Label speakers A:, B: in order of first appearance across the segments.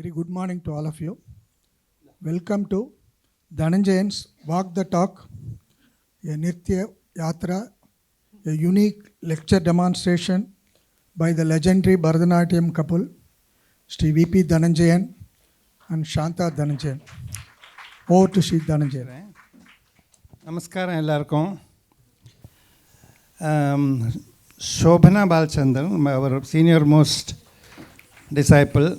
A: Very good morning to all of you. Welcome to Dhananjayan's Walk the Talk, a Nritya, yaatra, a unique lecture demonstration by the legendary Bharatnatyam couple, Sri V.P. Dhananjayan and Shanta Dhananjayan. Over to Sri Dhananjayan.
B: Namaskaram ellarkum. Shobhana Balchandran, our senior most disciple,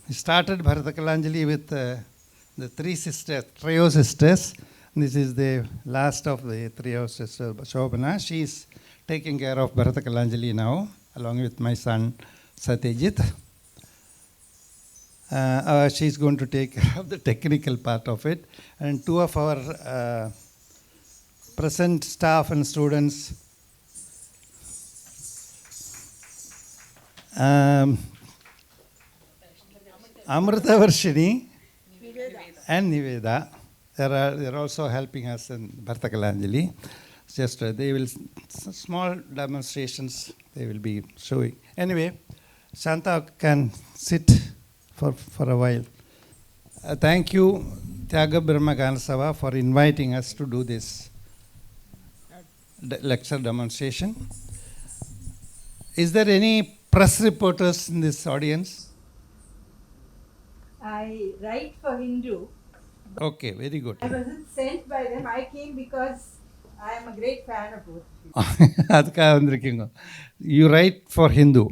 B: started Bharatakanjali with the trio sisters. This is the last of the trio sisters, Shobhana. She is taking care of Bharatakanjali now, along with my son Satyajit. She is going to take care of the technical part of it. And two of our present staff and students, Amrita Varshini and Niveda, they're also helping us in Bharatakanjali. Just they will small demonstrations they will be showing. Anyway, Shanta can sit for a while. Thank you, Tyaga Brahma Ganasava, for inviting us to do this lecture demonstration. Is there any press reporters in this audience?
C: I write for Hindu.
B: Okay, very good.
C: I wasn't sent by them. I came because I am a great fan of both.
B: You write for Hindu.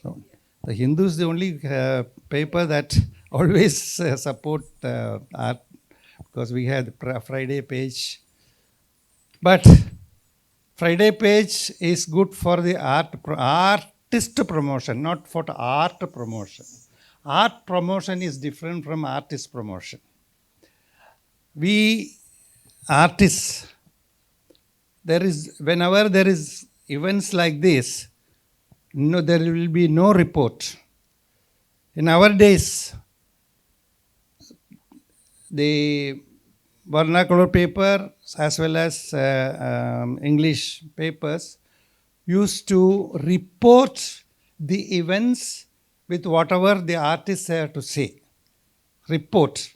B: So, the Hindu is the only paper that always support art, because we had Friday page. But Friday page is good for the artist promotion, not for the art promotion. Art promotion is different from artist promotion. We artists, whenever there is events like this, no, there will be no report. In our days, the vernacular paper as well as English papers used to report the events with whatever the artists have to say. Report.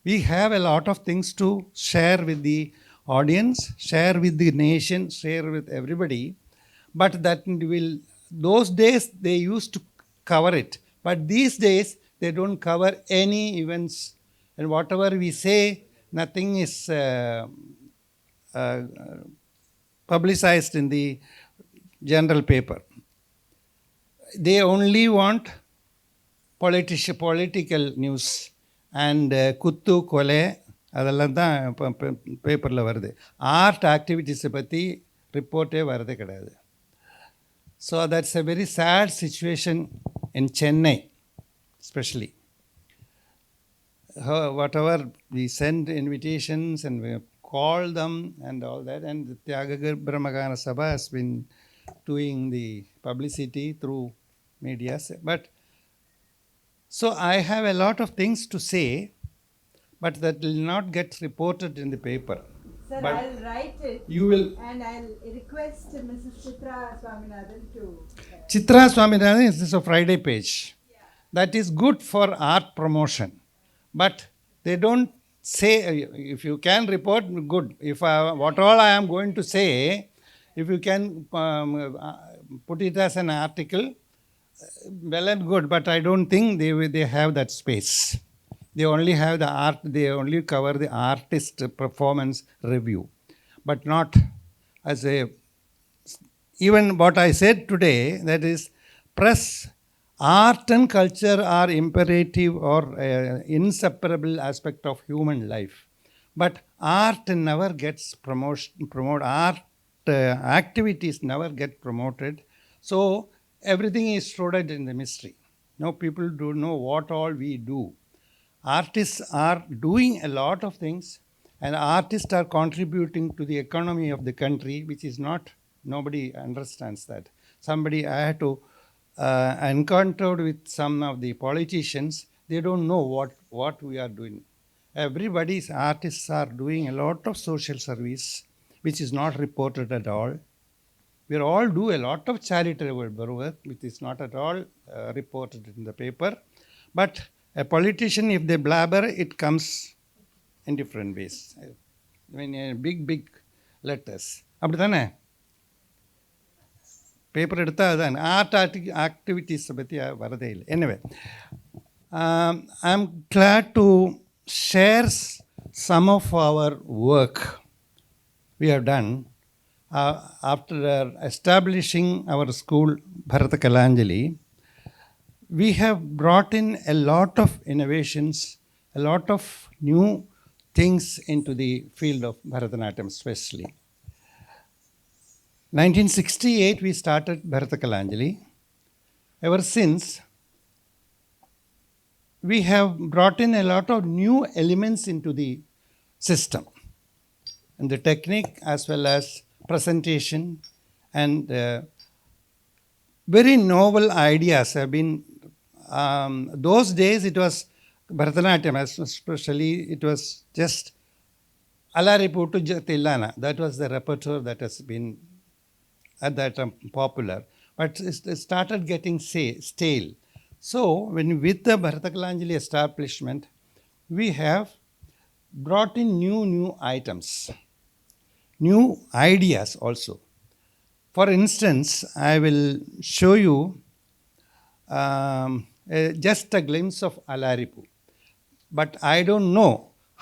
B: We have a lot of things to share with the audience, share with the nation, share with everybody. But those days they used to cover it. But these days they don't cover any events. And whatever we say, nothing is publicized in the general paper. They only want political news and kuttu kole அதெல்லாம் தான் பேப்பரில் வருது. Art ஆக்டிவிட்டீஸை பற்றி ரிப்போர்ட்டே வரதே கிடையாது. So that's a very sad situation in Chennai especially. Whatever we send invitations and we call them and all that, and the Tyaga Brahmagana Sabha has been doing the publicity through media. But so I have a lot of things to say, but that will not get reported in the paper.
C: Sir,
B: but
C: I'll write it.
B: You will.
C: And I'll request Mrs. Chitra Swaminathan to.
B: Chitra Swaminathan is a Friday page. Yeah. That is good for art promotion. But they don't say, if you can report, good. If what all I am going to say, if you can put it as an article, well and good. But I don't think they have that space. They only have the art, they only cover the artist performance review. But not as even what I said today, that is press. Art and culture are imperative or inseparable aspect of human life. But art never gets promoted. Art activities never get promoted. So everything is shrouded in the mystery. No people don't know what all we do. Artists are doing a lot of things, and artists are contributing to the economy of the country, which is not, nobody understands that. I had to encountered with some of the politicians, they don't know what we are doing. Everybody's artists are doing a lot of social service, which is not reported at all. We all do a lot of charitable work, which is not at all reported in the paper. But a politician, if they blabber, it comes in different ways. I mean, big letters. அப்படித்தானே paper எடுத்தால் அதுதான் art ஆக்டிவிட்டீஸை பற்றி வரதே இல்லை. Anyway, I am glad to share some of our work we have done after establishing our school Bharatnatyam. We have brought in a lot of innovations, a lot of new things into the field of Bharatanatyam especially. 1968 we started Bharatnatyam. Ever since, we have brought in a lot of new elements into the system, and the technique as well as presentation, and very novel ideas have been. Those days it was Bharatanatyam, especially it was just Alaripu to Tillana. That was the repertoire that has been at that time popular. But it started getting stale. So when with the Bharatnatyam establishment, we have brought in new items, new ideas also. For instance, I will show you just a glimpse of Alaripu. But I don't know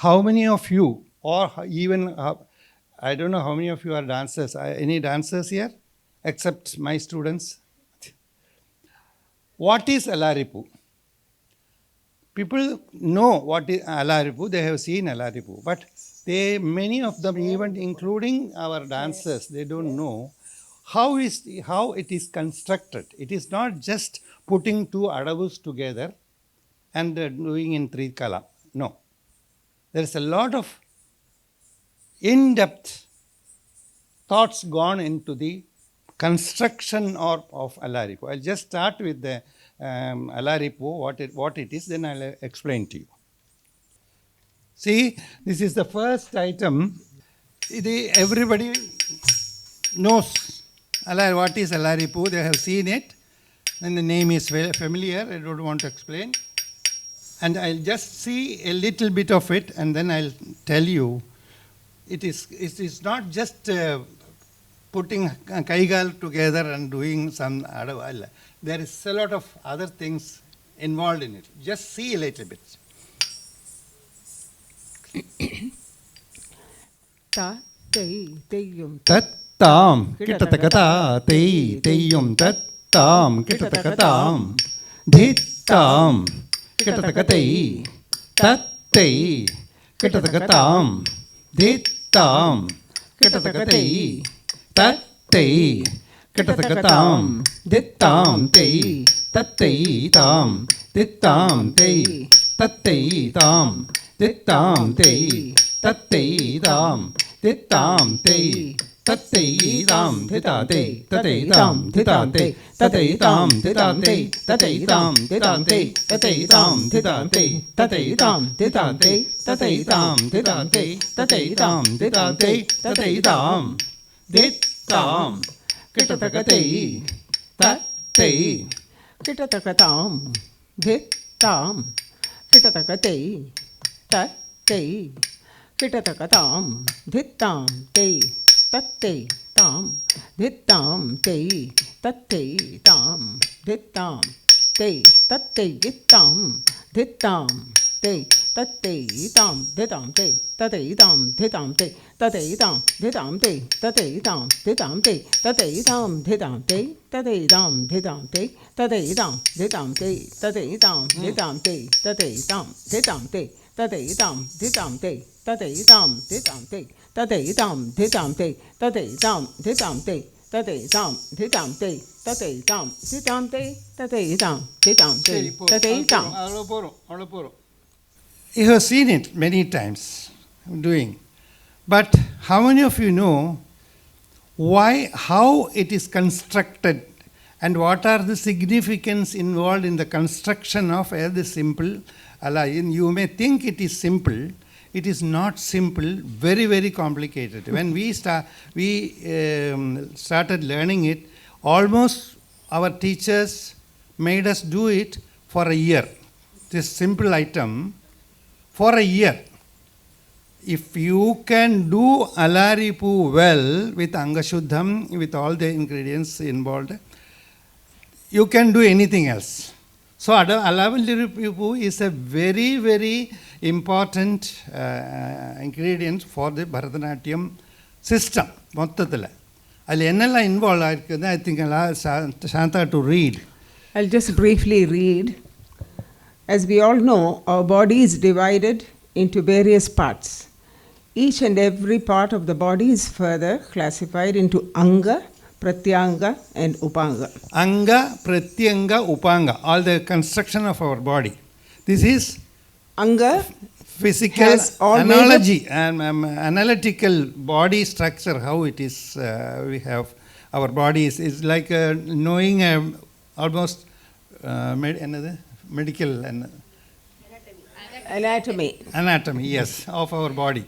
B: how many of you, or even I don't know how many of you are dancers. Any dancers here, except my students? What is Alaripu? People know what is Alaripu. They have seen Alaripu, but many of them, even including our dancers, they don't know how it is constructed. It is not just putting two adavus together and doing in three kala. No. There is a lot of in-depth thoughts gone into the construction of Alaripu. I'll just start with the Alaripu, what it is, then I'll explain to you. See, this is the first item. Everybody knows what is Alaripu. They have seen it, and the name is familiar. I don't want to explain. And I'll just see a little bit of it, and then I'll tell you. It is not just putting kaigal together and doing some adavala. There is a lot of other things involved in it. Just see a little bit. Tattam kitatakata teyyum tattam kitatakatam dhittam kitatakatai tattei kitatakatam dhittam kitatakatai tattei kitatakatam dhittam tei tattei tam dhittam tei tattei tam dhittam tei tattei tam dhittam tei tattei tam dhittate tattei tam dhittate tattei tam dhittate tattei tam dhittate tattei tam dhittate tattei tam dhittate tattei tam dhittate tattei tam dhittate tattei tam dhittam kitatakatai tattei
D: kitatakatam dhittam kitatakatai tattei kitatakatam dhittam tei tattei tam dhittam tei tattei tam dhittam tei tattei dhittam dhittam tei tattei tam dhittam tei tattei tam dhittam tei tattei tam dhittam tei tattei tam dhittam tei tattei tam dhittam tei tattei tam dhittam tei tattei tam dhittam tei tattei tam dhittam tei tattei tam dhittam tei tattei tam dhittam tei tattei tam dhittam tei tattei tam dhittam tei tattei tam dhittam tei tattei tam dhittam tei tattei tam dhittam tei tattei tam dhittam tei tattei tam.
B: You have seen it many times doing, but how many of you know how it is constructed, and what are the significance involved in the construction of the simple Allah? You may think it is simple. It is not simple, very, very complicated. When we started learning it, almost our teachers made us do it for a year. this simple item for a year. If you can do Alaripu well with Angashuddham, with all the ingredients involved, you can do anything else. So Alaripu is a very, very important ingredient for the Bharatanatyam system. மொத்தத்தில் அதில் என்னெல்லாம் involve ஆகிருக்குது I think Shanta to read.
D: I'll just briefly read. As we all know, our body is divided into various parts. Each and every part of the body is further classified into Anga, Pratyanga and Upanga.
B: Anga, Pratyanga, Upanga, all the construction of our body. This is
D: Anga
B: physical
D: all
B: analogy and analytical body structure, how it is, we have our body is like knowing almost medical anatomy, yes, of our body.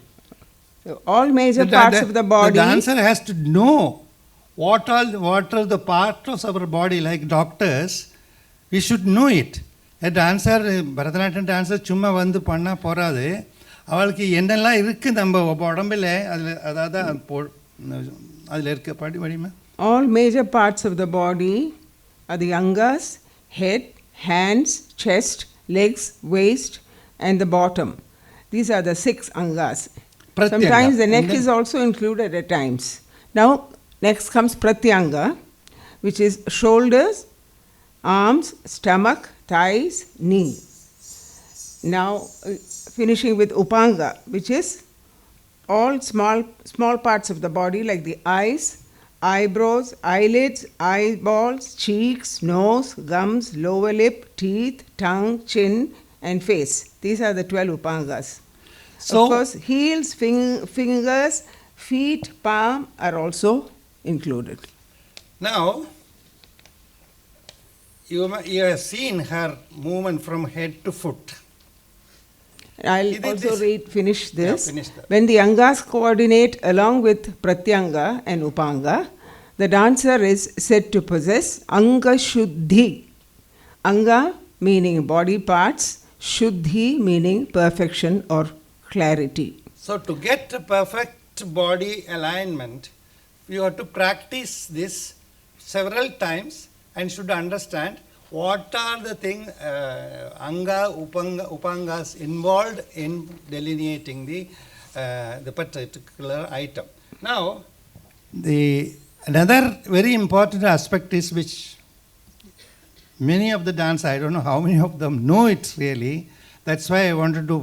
D: So all major parts of the body.
B: The dancer has to know what are the parts of our body. Like doctors, we should know it. A dancer, Bharatanatyam dancer, சும்மா வந்து பண்ணால் போகாது, அவளுக்கு என்னெல்லாம் இருக்குது நம்ம உடம்பில் அதில் இருக்க படிமா.
D: All major parts of the body are the angas: head, hands, chest, legs, waist and the bottom. These are the 6 angas.
B: Pratyanga.
D: Sometimes the neck is also included at times. Now next comes Pratyanga, which is shoulders, arms, stomach, thighs, knee. Now finishing with Upanga, which is all small parts of the body like the eyes, eyebrows, eyelids, eyeballs, cheeks, nose, gums, lower lip, teeth, tongue, chin and face. These are the 12 Upangas. So, of course, heels, fingers, feet, palm are also included.
B: Now, you have seen her movement from head to foot.
D: I'll also finish this.
B: Yeah, finish that.
D: When the angas coordinate along with Pratyanga and Upanga, the dancer is said to possess Anga Shuddhi. Anga meaning body parts, Shuddhi meaning perfection or clarity.
B: So to get a perfect body alignment, you have to practice this several times and should understand what are the things, Anga, Upangas involved in delineating the particular item. Now, another very important aspect is which many of the dance, I don't know how many of them know it really. That's why I wanted to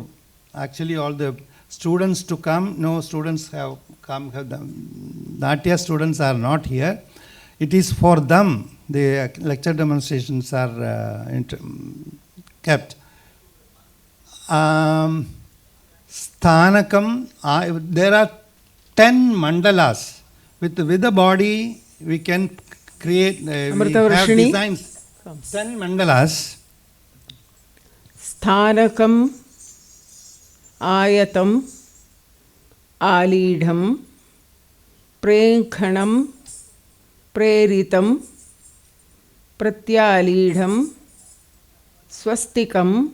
B: actually all the students to come. No students have come. Natya students are not here. It is for them. The lecture demonstrations are kept. Sthanakam, there are 10 mandalas. With the body, we can create, we have designs. 10 mandalas.
D: Sthanakam, Ayatam, Alidham, Prenkhanam, Preritam, Pratyalidham, Swastikam,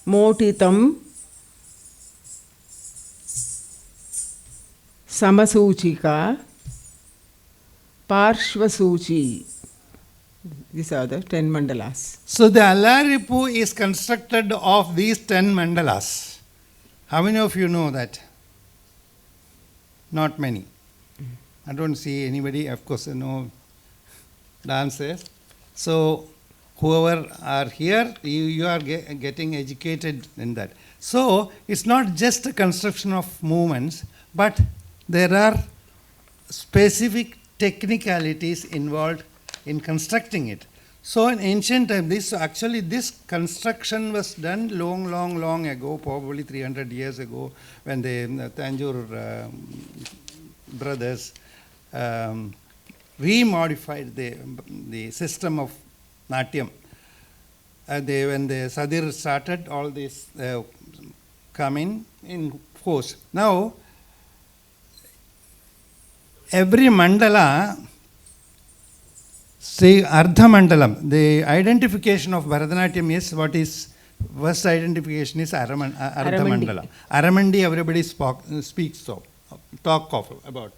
D: Motitam, Samasuchika, Parshvasuchi. These are the 10 mandalas.
B: So the Alaripu is constructed of these 10 mandalas. How many of you know that? Not many. I don't see anybody, of course, no dancers. So whoever are here, you are getting educated in that. So it's not just a construction of movements, but there are specific technicalities involved in constructing it. So in ancient time, this construction was done long ago, probably 300 years ago, when the Tanjore brothers remodified the system of Natyam. When the Sadir started, all this coming in force. Now, every mandala See, Ardha Mandalam, the identification of Bharatanatyam is what is, first identification is Ardha
D: Aramandi.
B: Mandala. Aramandi, everybody speaks of, talk of about.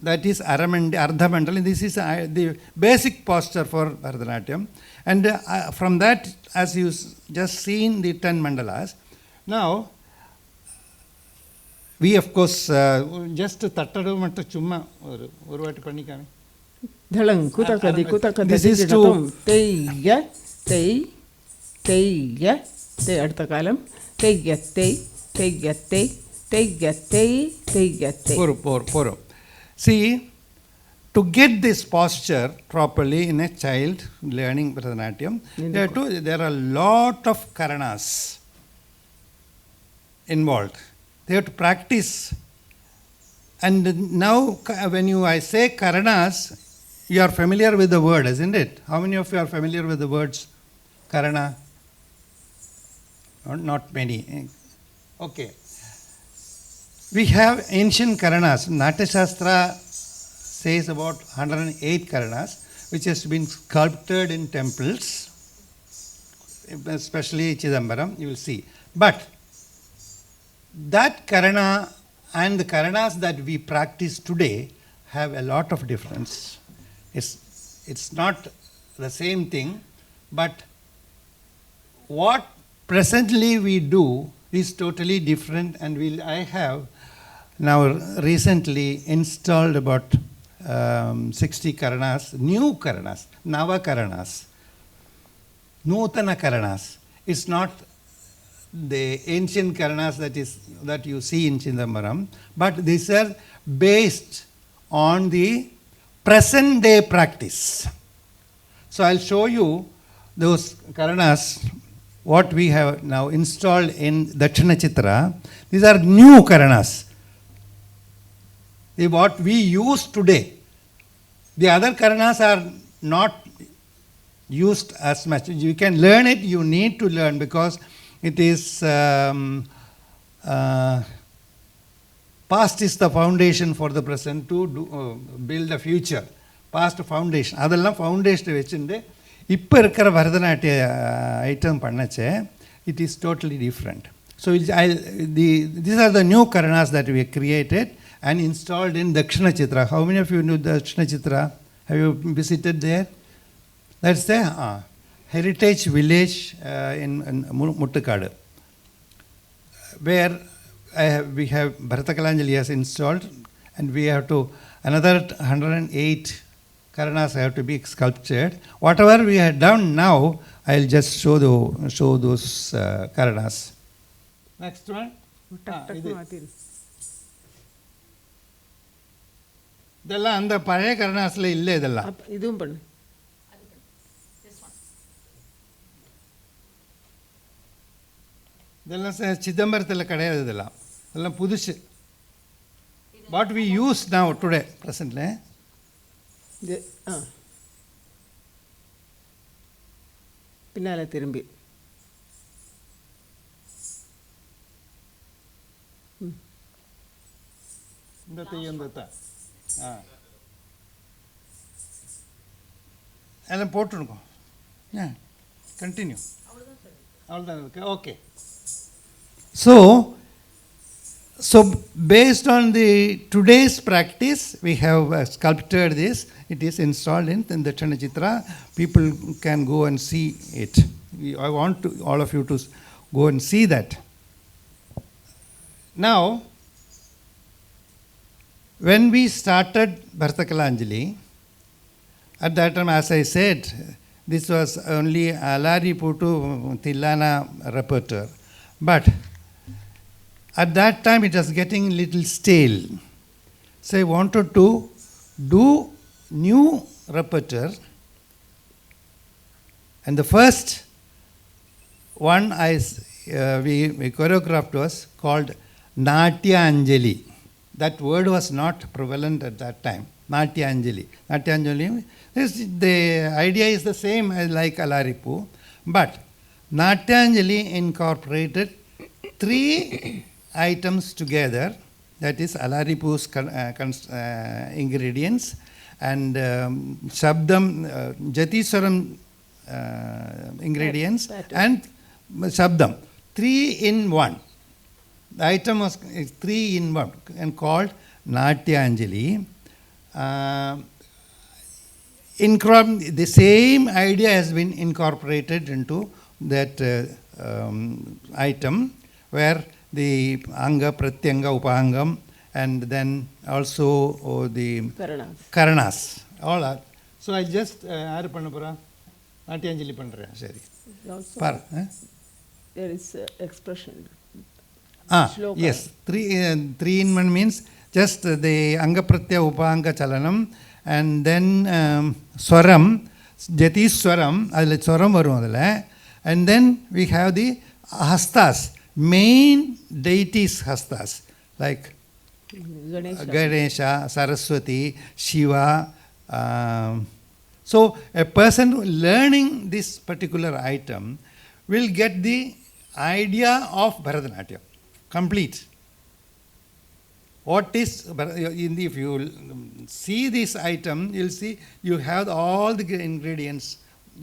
B: That is Aramandi, Ardha Mandala. This is the basic posture for Bharatanatyam. And from that, as you just seen the 10 mandalas, now, we of course, just tattadu mattu chumma oru vaati pannikame.
D: Dhalang kutakadi kutakadi
B: This is to
D: teyya tey teyya tey അടുത്ത കാലം തെയ്യത്തൈ തെയ്യത്തൈ തെയ്യത്തൈ തെയ്യത്തൈ.
B: Poro. See, to get this posture properly in a child learning Bharatanatyam, there are a lot of karanas involved. They have to practice. And now, when I say karanas, you are familiar with the word, isn't it? How many of you are familiar with the words karana? Not many. Okay. We have ancient karanas. Natya Shastra says about 108 karanas, which has been sculpted in temples, especially Chidambaram, you will see. But that karana and the karanas that we practice today have a lot of difference. It's not the same thing, but what presently we do is totally different, and I have now recently installed about 60 karanas, new karanas, Nava karanas, Nutana karanas. It's not the ancient karanas that you see in Chidambaram, but these are based on the present day practice. So I'll show you those karanas, what we have now installed in Dakshina Chitra. These are new karanas. What we use today. The other karanas are not used as much. You can learn it, you need to learn, because it is past is the foundation for the present to build the future. Past foundation. Adella foundation vechinde இப்ப இருக்கிற பரதநாட்டிய item பண்ணச்சே, it is totally different. So these are the new karanas that we created and installed in Dakshina Chitra. How many of you know Dakshina Chitra? Have you visited there? That's the heritage village in Muttukadu, where we have Bharatakanjali has installed, and we have to another 108 karanas have to be sculptured. Whatever we have done now, I'll just show those karanas. Next one. இதெல்லாம் அந்த பழைய கரணாஸில் இல்லை. இதெல்லாம்
D: இதுவும் பண்ணு.
B: இதெல்லாம் சிதம்பரத்தில் கிடையாது. இதெல்லாம் புதுசு. What we use now today, presently.
D: பின்னால திரும்பி
B: இந்த தெய்யம் எல்லாம் போட்டுருக்கோம். கண்டினியூ. அவ்வளோதான் இருக்கு. Okay. So based on the today's practice, we have sculpted this. It is installed in the Dakshina Chitra. People can go and see it. I want all of you to go and see that. Now, when we started Bharatakalanjali, at that time, as I said, this was only Alari Putu Tillana repertoire. But at that time, it was getting a little stale. So I wanted to do new repertoire. And the first one we choreographed was called Natyanjali. That word was not prevalent at that time. Natyanjali. Natyanjali, the idea is the same as like Alaripu. But Natyanjali incorporated 3 items together, that is Alaripu's ingredients, and Shabdam, Jatiswaram ingredients,
D: Pattern.
B: and Shabdam. 3 in 1. The item was 3 in 1 and called Natyanjali. The same idea has been incorporated into that item, where the Anga, Pratyanga, Upahangam, and then also the
D: Karanas.
B: Karanas. All are. So I just, யாரு பண்ண போறா? நாட்டியாஞ்சலி பண்றேன். சரி.
D: Also,
B: bar.
D: there is expression. Shloka.
B: Yes. 3 in 1 means just the Anga Pratya Upahanga Chalanam, and then Swaram, Jati Swaram, அதில் Swaram வரும் அதில், and then we have the Hastas, main deities Hastas, like
D: Ganesha.
B: Ganesha, Saraswati, Shiva. So a person learning this particular item will get the idea of Bharatanatyam, complete. What is, if you see this item, you'll see you have all the ingredients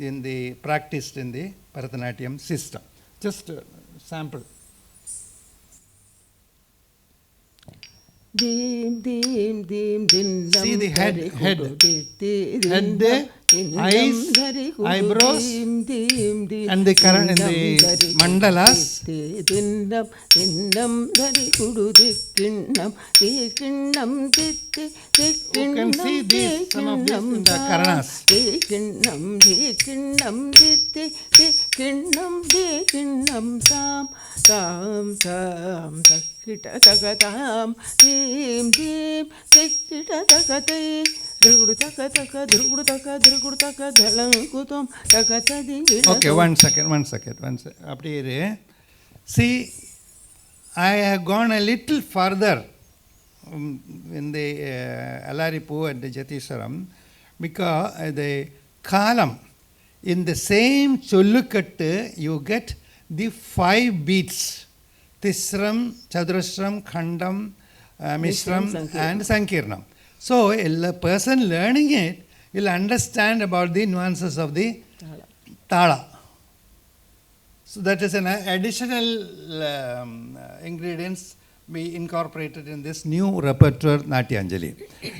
B: in the practiced in the Bharatanatyam system. Just a sample.
D: Dim, dim, dim, dim,
B: See the head,
D: head,
B: eyes, eyebrows, and the current and the mandalas. You can see these, some of these in the Karanas. Okay, one second. அப்படியே இரு. See, I have gone a little further in the Alaripu and the Jatiswaram, because the kalam, in the same chollukattu, you get the 5 beats: Tisram, Chadrasram, Khandam, Mishram, and Sankirnam. So a person learning it will understand about the nuances of the tala. So that is an additional ingredients we incorporated in this new repertoire Natyanjali.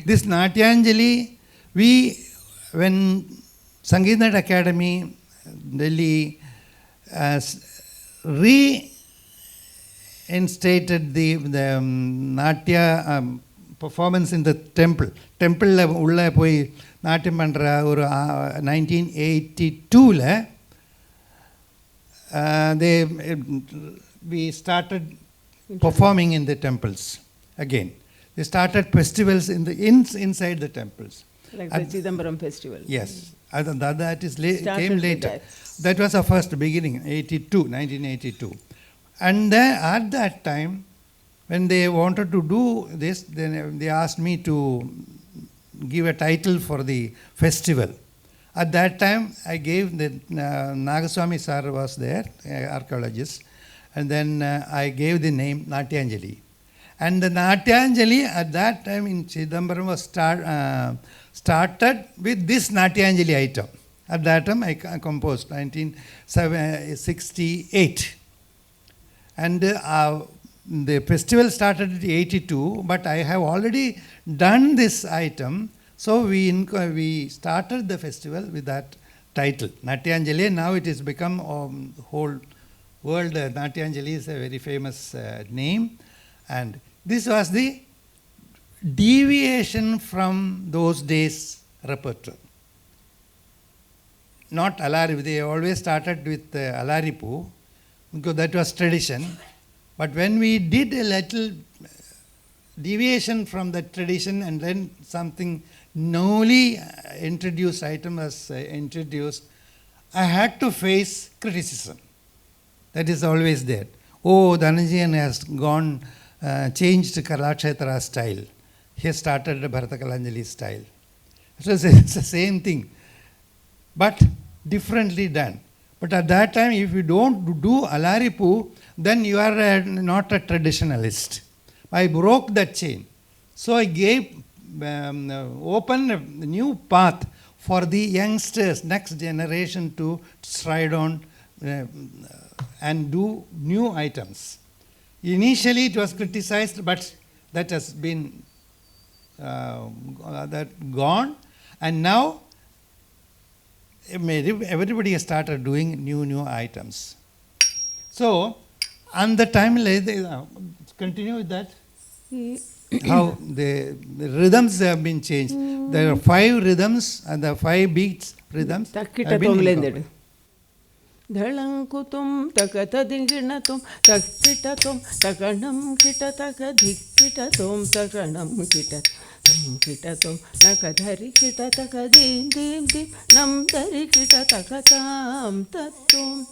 B: This Natyanjali, when Sangeet Academy, Delhi, reinstated the Natya performance in the temple. Temple உள்ள போய் நாட்டியம் பண்ற ஒரு 1982ல we started performing in the temples again. They started festivals inside the temples.
D: Like the Chidambaram festival.
B: Yes. That is came
D: with
B: later.
D: that.
B: That was our first beginning, 1982. And then at that time, when they wanted to do this, then they asked me to give a title for the festival. At that time, I gave the Nagaswami sir was there, archaeologist, and then I gave the name Natyanjali. And the Natyanjali at that time in Chidambaram was started with this Natyanjali item. At that time, I composed 1968. And the festival started at 82, but I have already done this item. So we started the festival with that title, Natyanjali. Now it has become whole world. Natyanjali is a very famous name. And this was the deviation from those days repertoire. Not Alaripu. They always started with Alaripu, because that was tradition. But when we did a little deviation from that tradition, and then something newly introduced item was introduced, I had to face criticism. That is always there. Oh, Dhananjayan has changed Kalakshetra style. He started the Bharata style. It's the same thing, but differently done. But at that time, if you don't do Alaripu, then you are not a traditionalist. I broke that chain. So I gave open a new path for the youngsters, next generation to stride on and do new items. Initially it was criticized, but that has been gone, and now everybody has started doing new items. So, on the time, continue with that. How the rhythms have been changed. There are 5 rhythms and the 5 beats rhythms have been incorporated.
D: Dhalankutum takatadinginatum takitatum takanam kitatakathikitatum takanam kitatum nakadhari kitatadim dim dim nam dhari kitatakatam tatum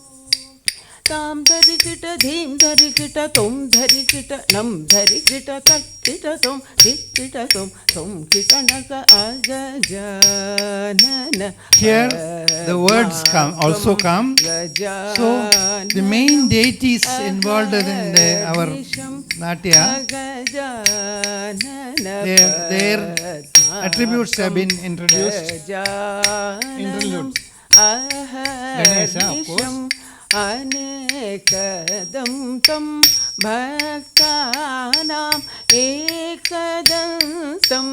D: tam dhari kita dhim dhari kita tum dhari kita nam dhari kita tak kita tum dik kita tum kita naka agajanana.
B: Here the words also come. So the main deities involved in our Natya, their attributes have been introduced. Interludes. Ganesha, of course.
D: Anekadam tam bhaktanam ekadantam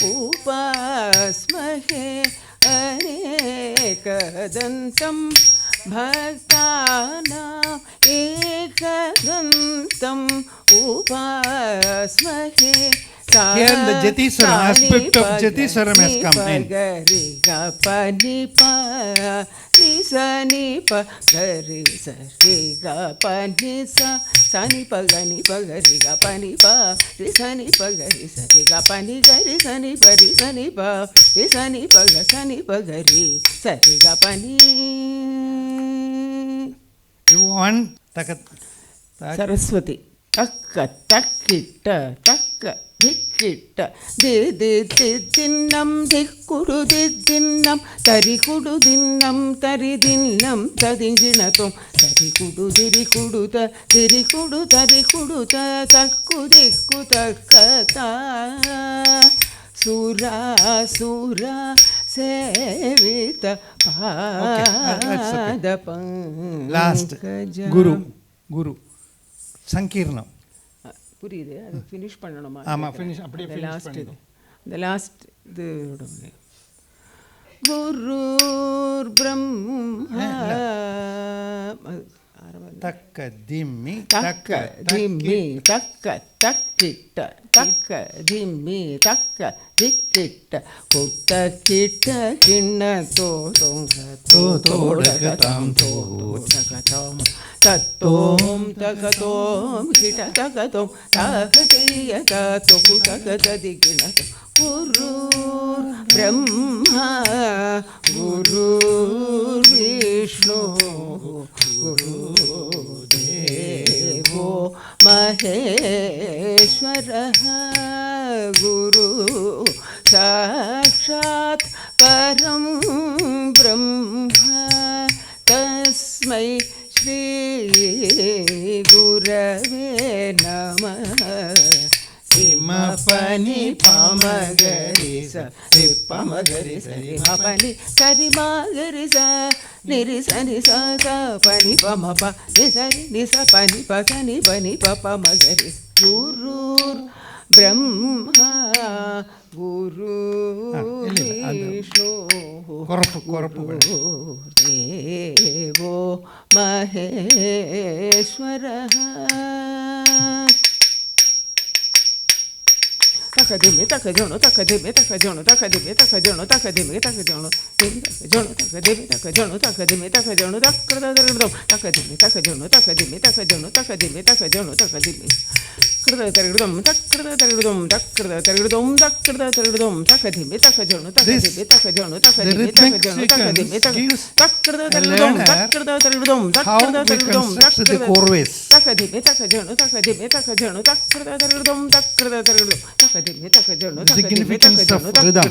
D: upasmahe anekadantam bhaktanam ekadantam upasmahe.
B: Here the Jatiswaram, aspect of Jatiswaram has come in. You want
D: Saraswati. Takka takkita takka Dikita, dinam, dikudu, dinam, tarikudu, dinam, taridinam, tadinjinatum, tarikudu, dirikudu, tarikudu, takudiku, takata, sura, sevita, padapam.
B: Last, Guru, Sankirnam.
D: புரியுது அது finish பண்ணணுமா?
B: ஆமாம், finish அப்படியே finish பண்ணிடுவோம்.
D: இந்த last இது குருர் பிரம்மா
B: தக்க திம்மி
D: தக்க திம்மி தக்க தக்கிட்ட தக்க திம்மி தக்க திக்கிட்ட குத்த கிட்ட கிண்ண தோடகதாம் தோடகதாம் தத்தோம் தகதோம் கிட்ட தகதோம் தகதிய தோகு தகதிகிணதோம் குரு பிரம்மா குரு விஷ்ணு குரு தேவோ மகேஸ்வரः குரு சாக்ஷாத் பரம் பிரம்மா தஸ்மை ஸ்ரீ குரவே நமः. சிம பனி பமகரி சரி பமகரி சரி மபனி சரி மகரி ச நிரி சனி ச பனி பம ப நிசரி நிச பனி ப சனி பனி ப பமகரி. குருர் பிரம்மா குரு விஷ்ணு தேவோ மகேஸ்வரः. Takadimi takajono takadimi takajono takadimi takajono takadimi takajono takajono takadimi takajono takadimi takajono takradadradom takadimi takajono takadimi takajono takadimi takajono takadimi kradadradom takradadradom takradadradom takradadradom takadimi takajono takadimi takajono takadimi takajono takadimi takradadradom takradadradom takradadradom takadimi takajono takadimi takajono takradadradom takradadradom.
B: Significance of rhythm.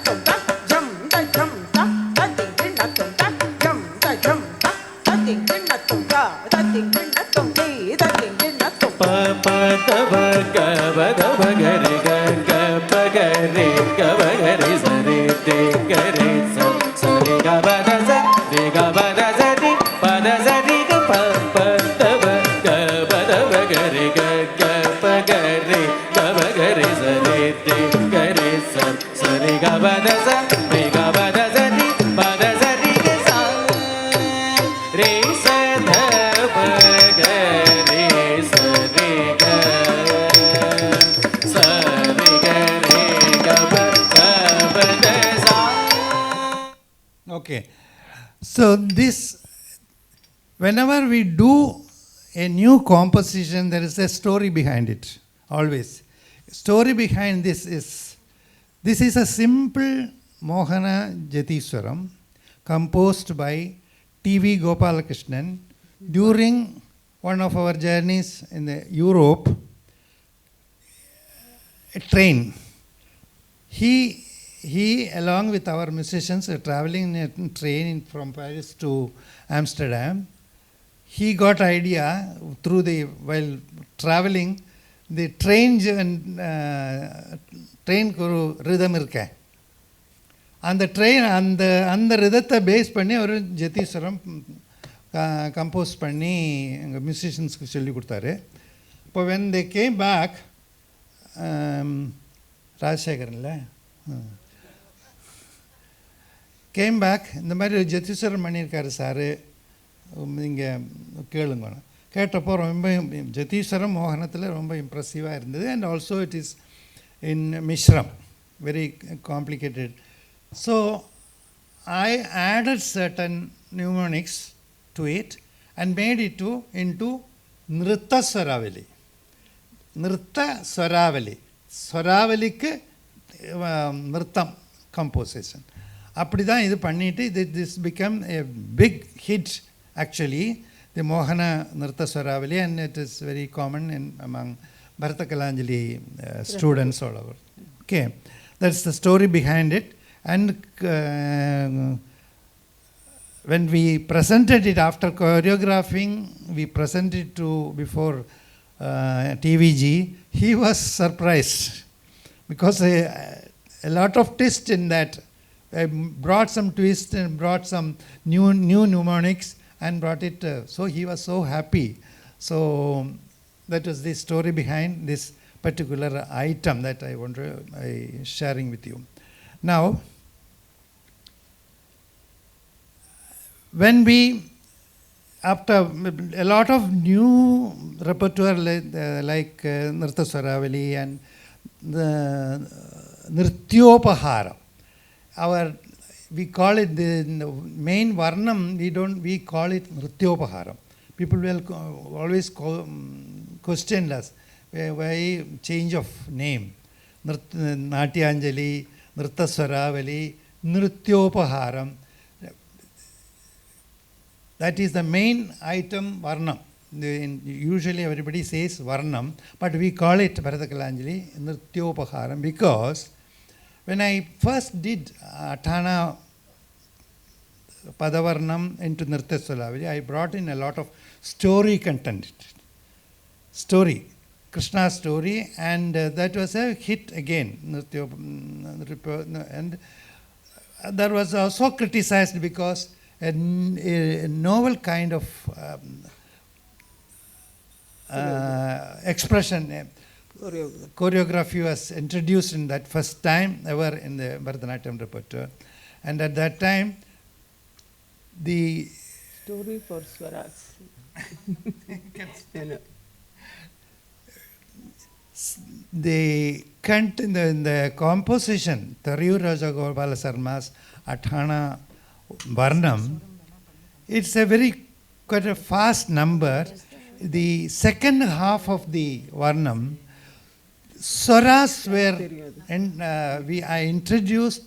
E: pagare ga ga pagare ga pagare sa re te ga re sa sa re ga ba da sa re ga ba da sa ri pa da sa ri ga pa pa da ba ga ba da ba ga re ga ga pagare ga pagare sa re te ga re sa sa re ga ba da sa re ga ba da sa ri pa da sa ri ga sa re sa da pa ga re sa re ga sa re ga ba da sa.
B: Okay. So this, whenever we do a new composition, there is a story behind it, always. Story behind this is a simple Mohana Jatiswaram composed by T.V. Gopalakrishnan during one of our journeys in Europe, a train. He along with our musicians were traveling in a train from Paris to Amsterdam. He got idea through while traveling, the train rhythm irka. And the train and the rhythmத்தை base பண்ணி ஒரு ஜெதீஸ்வரம் compose பண்ணி எங்கள் மியூசிஷியன்ஸ்க்கு சொல்லி கொடுத்தாரு. இப்போ when they came back, ராஜசேகரன்ல came back, இந்த மாதிரி ஒரு ஜெதீஸ்வரம் பண்ணியிருக்காரு சார், நீங்கள் கேளுங்க. கேட்டப்போ ரொம்ப ஜெதீஸ்வரம் மோகனத்தில் ரொம்ப இம்ப்ரெசிவாக இருந்தது. And also it is in Misram, very complicated. So I added certain mnemonics to it and made it into Nritta Swaravali. Nritta Swaravali, ஸ்வராவலிக்கு நிறுத்தம் கம்போசிஷன். அப்படி தான் இது பண்ணிவிட்டு this became a big hit actually, the Mohana Nirta Swaravali, and it is very common among Bharatanatyam students all over. Okay, that's the story behind it. And when we presented it after choreographing, we presented it before TVG, he was surprised because a lot of twist in that. I brought some twist and brought some new mnemonics and brought it. So he was so happy. So that was the story behind this particular item that I sharing with you. Now, when we, after a lot of new repertoire like Nirta Swaravali and the Nrityopaharam, we call it the main varnam, we call it Nrityopaharam. People will always question us, why change of name? Natyanjali, Nritta Swaravali, Nrityopaharam. That is the main item, varnam. Usually everybody says varnam, but we call it Bharatanatyam Nrityopaharam because when I first did Athana Padavarnam into Nritya Swaravali, I brought in a lot of story content. Story, Krishna's story, and that was a hit again. And that was also criticized because a novel kind of expression, choreography was introduced in that first time ever in the Bharatanatyam repertoire. And at that time, the
D: Story for Swaras.
B: the in the composition, Thariyur Rajagopala Sarma's Athana Varnam, it's a very quite a fast number. The second half of the Varnam, Swaras were, and I introduced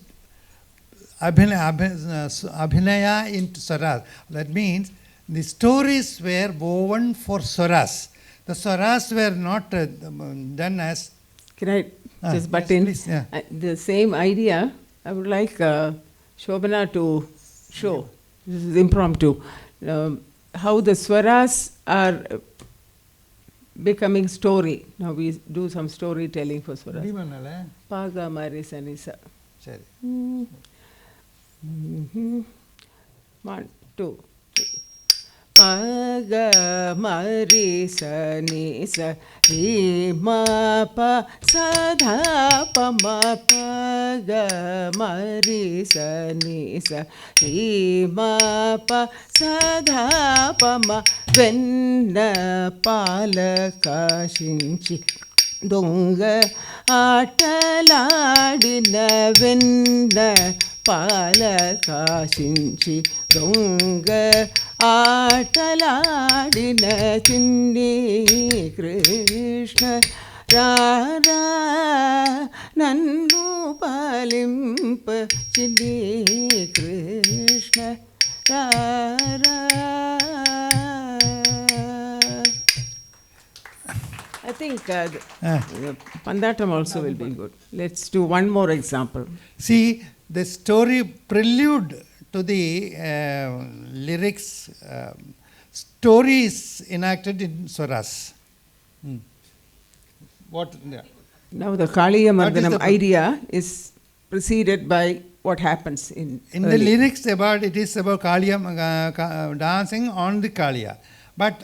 B: Abhinaya into Swaras. That means the stories were woven for Swaras. The Swaras were not done as...
D: Can I just butt
B: yes,
D: in?
B: please, yeah.
D: The same idea, I would like Shobana to show. This is impromptu. How the Swaras are becoming story. Now we do some storytelling for Swaras.
B: முடியுமானால
D: Paga Mari Sanisa.
B: சரி
D: 1, 2, 3. Paga Mari Sanisa. Re ma pa sa dha pa ma paga Mari Sanisa. Re ma pa sa dha pa ma venna palaka shinchi. దొంగ ఆటలాడిన వెన్న పాలకాశించి దొంగ ఆటలాడిన చిన్ని కృష్ణ రారా నన్ను పాలింప చిన్ని కృష్ణ రారా. I think Pandatam also will be good. Let's do one more example.
B: See, the story prelude to the lyrics, story is enacted in Swaras. What?
D: Now the Kaliya
B: What is
D: Mardanam
B: the-
D: idea is preceded by what happens in
B: In the
D: early.
B: lyrics about it is about Kaliya dancing on the Kaliya, but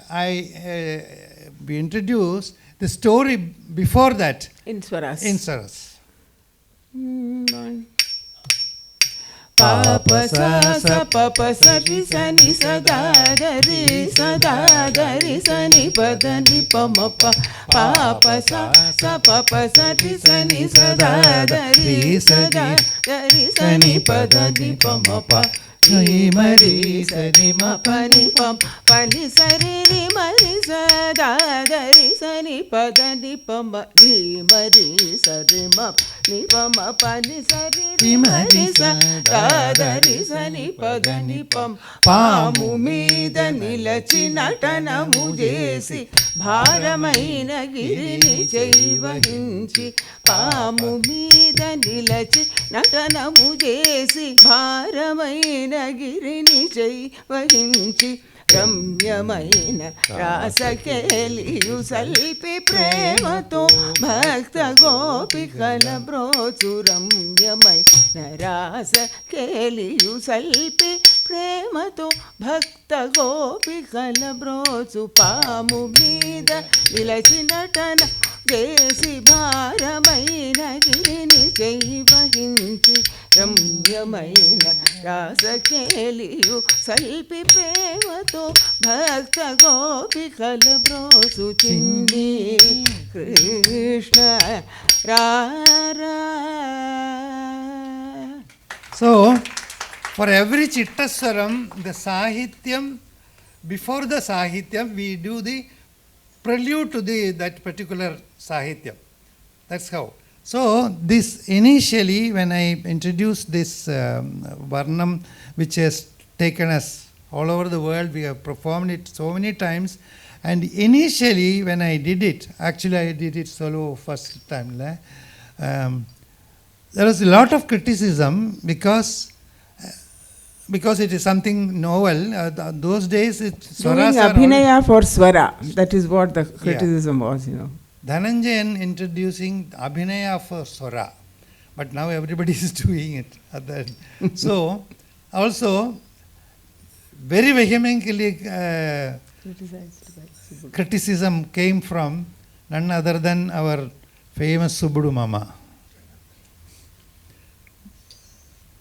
B: we introduce the story before that
D: In Swaras.
B: in Swaras.
D: Papa sa sa papa sa ri sa ni sa da da ri sa ni pa da ni pa ma pa. Papa sa sa papa sa ri sa ni sa da ri sa ni pa da ni pa ma pa. Ni ma ri sa ni ma pa ni pa ni sa ri ma ri sa da ri sa ni pa da ni pa ma ri ma ri sa ri ma ni pa ma pa ni sa ri ma ri sa da ri sa ni pa da ni pa పాము మీద నిలచి నటనము చేసి భారమైన గిరిని చేయవహించి పాము మీద నిలచి నటనము చేసి భారమైన గిరిని చేయవహించి రమ్యమైన రాసకేలియు సల్పి ప్రేమతో భక్త గోపికల బ్రోచు రమ్యమైన రాసకేలియు సల్పి ప్రేమతో భక్త గోపికల బ్రోచు పాము మీద నిలచి నటన చేసి భారమైన గిరిని చేయవహించి రమ్యమైన రాసకేలియు సల్పి ప్రేమతో భక్త గోపికల బ్రోసు చిన్ని కృష్ణ రారా.
B: So, for every Chittaswaram, the Sahityam, before the Sahityam, we do the prelude to that particular Sahityam. That's how. So, this initially, when I introduced this Varnam, which has taken us all over the world, we have performed it so many times. And initially, when I did it, actually I did it solo first time. There was a lot of criticism because it is something novel. Those days,
D: Doing
B: Swaras are
D: Abhinaya for Swara. That is what the criticism was,
B: Dhananjayan introducing Abhinaya for Swara. But now everybody is doing it. So, also, very vehemently criticism came from none other than our famous Subbudu Mama.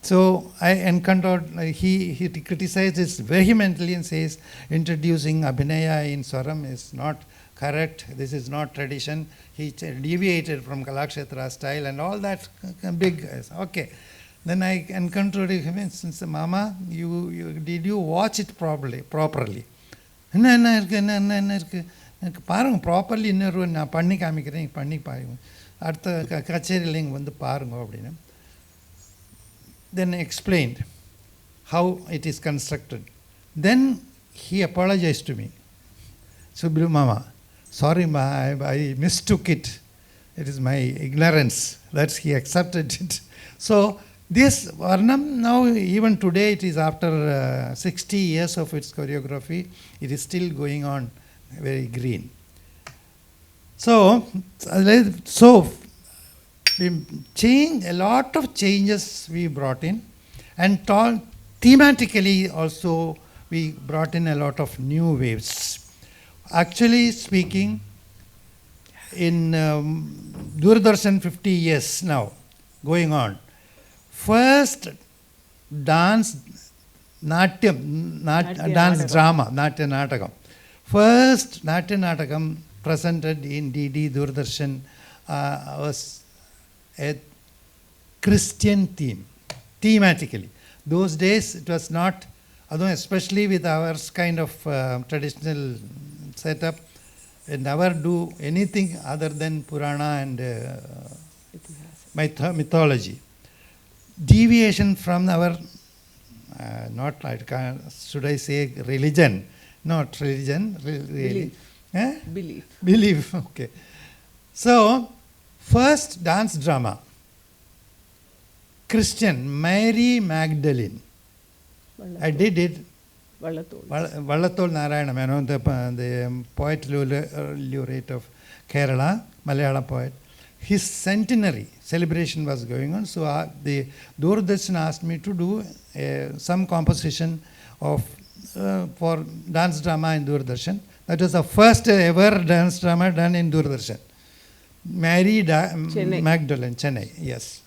B: So I encountered, he criticizes vehemently and says introducing Abhinaya in Swaram is not correct, this is not tradition. He deviated from Kalakshetra style and all that big. Okay. Then I encountered him and said, Mama, did you watch it properly? எனக்கு பாருங்க properly இன்னொரு நான் பண்ணி காமிக்கிறேன் பண்ணி பாருங்க அடுத்த கச்சேரியில் இங்கே வந்து பாருங்க அப்படின்னு. Then explained how it is constructed. Then he apologized to me. Subbu Mama, sorry ma, I mistook it. It is my ignorance. That's he accepted it. So this Varnam now even today it is after 60 years of its choreography. It is still going on very green. So, so we change a lot of changes we brought in, and thematically also we brought in a lot of new waves. Actually speaking, in Doordarshan 50 years now going on, first dance dance drama, Natya Natakam. First Natya Natakam presented in DD Doordarshan was a Christian theme, thematically. Those days it was not, especially with our kind of traditional setup, we never do anything other than Purana and mythology. Deviation from our, should I say religion? Not religion, really. Belief, okay. So, first dance drama, Christian, Mary Magdalene. I did it. Vallatol Narayana Menon, the poet laureate of Kerala, Malayalam poet. His centenary celebration was going on, so the Doordarshan asked me to do some composition of for dance drama in Doordarshan. That was the first ever dance drama done in Doordarshan. Mary Magdalene, Chennai, yes.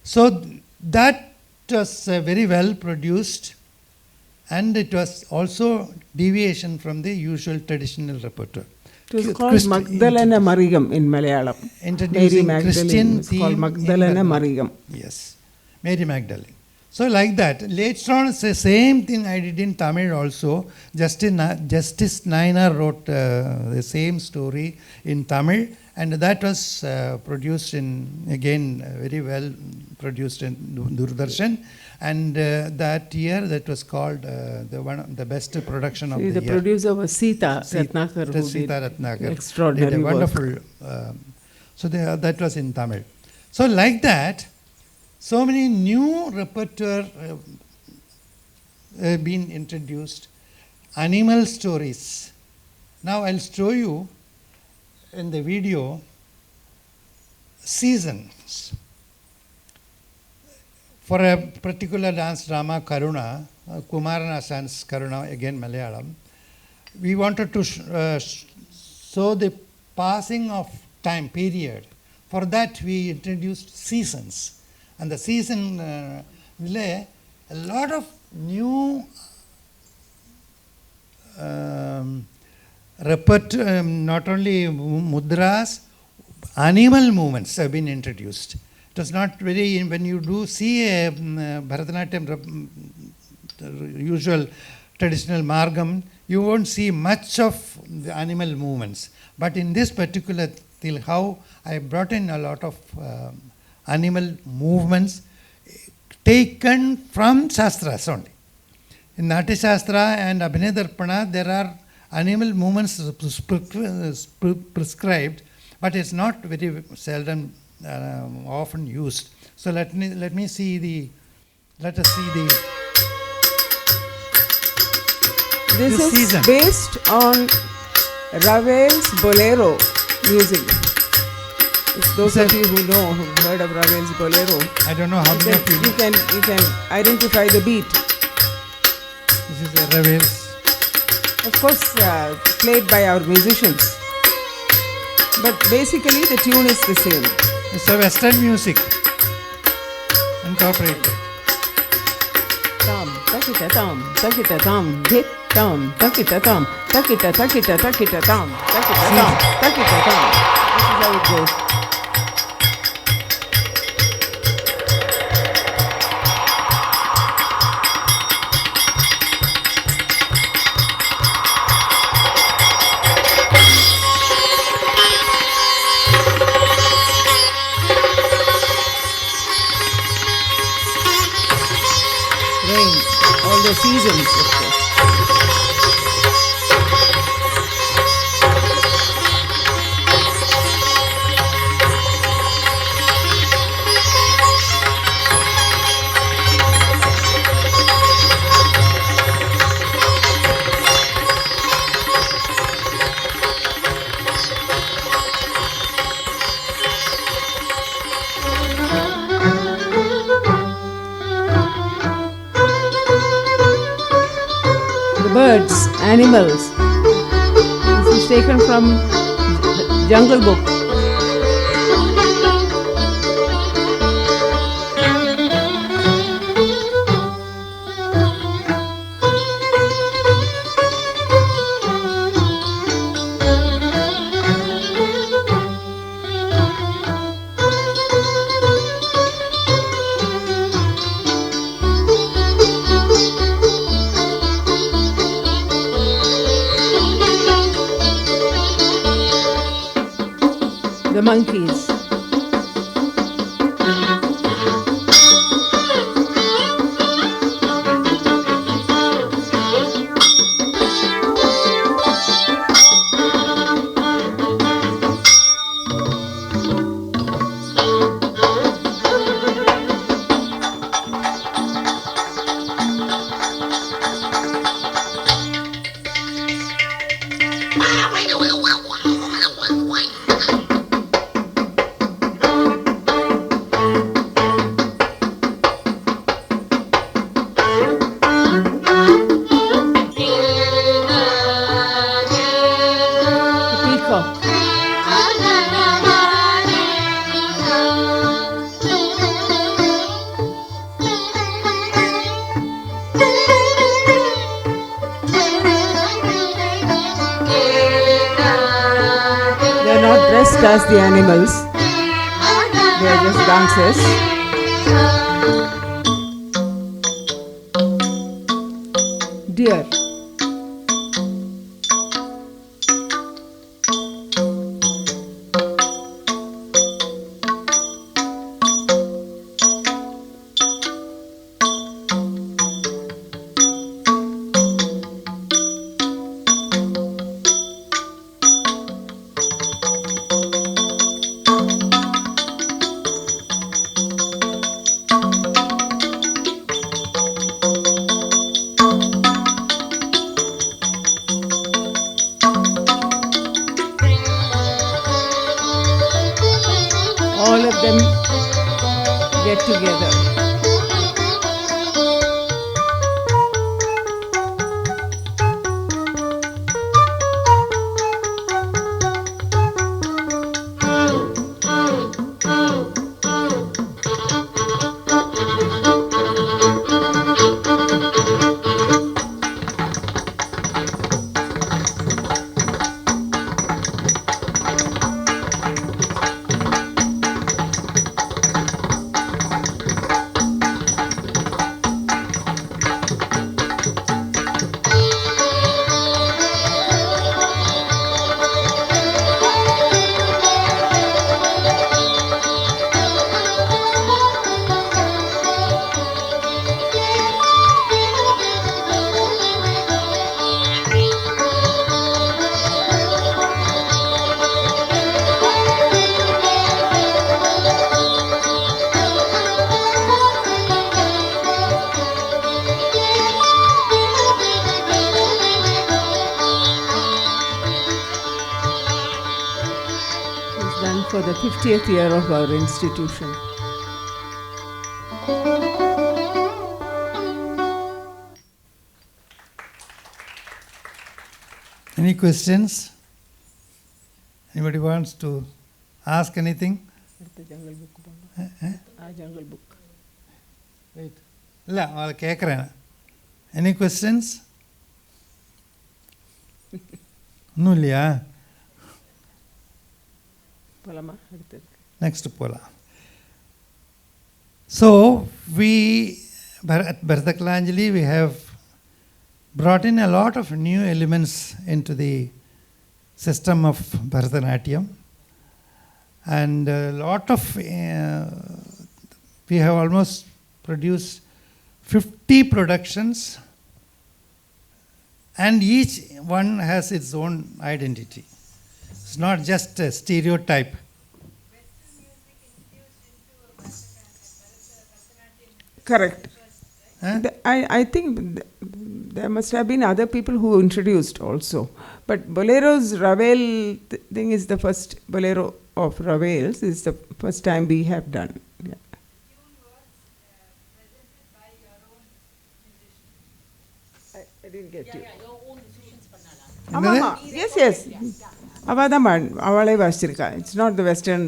B: So that was very well produced, and it was also deviation from the usual traditional repertoire.
D: It was called Magdalena Marigam in Malayalam.
B: Introducing
D: Mary
B: Christian
D: Magdalene, called Magdalena Marigam.
B: Yes, Mary Magdalene. So like that. Later on, it's the same thing I did in Tamil also. Justice Nayanar wrote the same story in Tamil, and that was produced in, again, very well produced in Doordarshan. And that year, that was called the best production of the year.
D: The producer was Sita Ratnakar, who
B: Sita
D: did
B: Ratnakar
D: extraordinary
B: did a wonderful
D: work.
B: So that was in Tamil. So like that, so many new repertoire have been introduced. Animal stories. Now I'll show you in the video seasons. For a particular dance drama, Karuna, Kumaranashan's Karuna, again Malayalam, we wanted to show the passing of time period. For that we introduced seasons. And the season a lot of new repertoire, not only mudras, animal movements have been introduced. It was not very, when you do see a Bharatanatyam, usual traditional margam, you won't see much of the animal movements. But in this particular thing, how I brought in a lot of animal movements taken from Shastras only. In Natya Shastra and Abhinay Darpana, there are animal movements prescribed, but it's not very seldom often used. So let us see the
D: This is
B: season.
D: based on Ravel's Bolero music. It's those of you who know, who've heard of Ravel's Bolero.
B: I don't know how many of you
D: You can identify the beat.
B: This is a Ravel's.
D: Of course, played by our musicians. But basically, the tune is the same.
B: It's a Western music incorporated.
D: Tam, takita tam, takita tam, dhit tam, takita tam, takita tam, takita tam, takita tam. This is how it goes. All the seasons, of course. birds, animals. This is taken from Jungle Book. The monkeys. As the animals, they are just dancers. Deer. All of them get together. For the 50th year of our institution.
B: Any questions? Anybody wants to ask anything?
D: Jungle book. Jungle book.
B: Wait. No, I'll கேக்குறேன். Any questions? ஒன்றும் இல்லையா? Next pola. So we at Bharatnatyam we have brought in a lot of new elements into the system of Bharatanatyam, and a lot of we have almost produced 50 productions, and each one has its own identity. It's not just a stereotype.
D: Correct. I think there must have been other people who introduced also. But Bolero's Ravel thing is the first, Bolero of Ravels is the first time we have done. Yeah. I didn't get you.
F: Your
D: Yes, yes. அவள் தான் அவளே வாசிச்சிருக்கா. It's not the Western,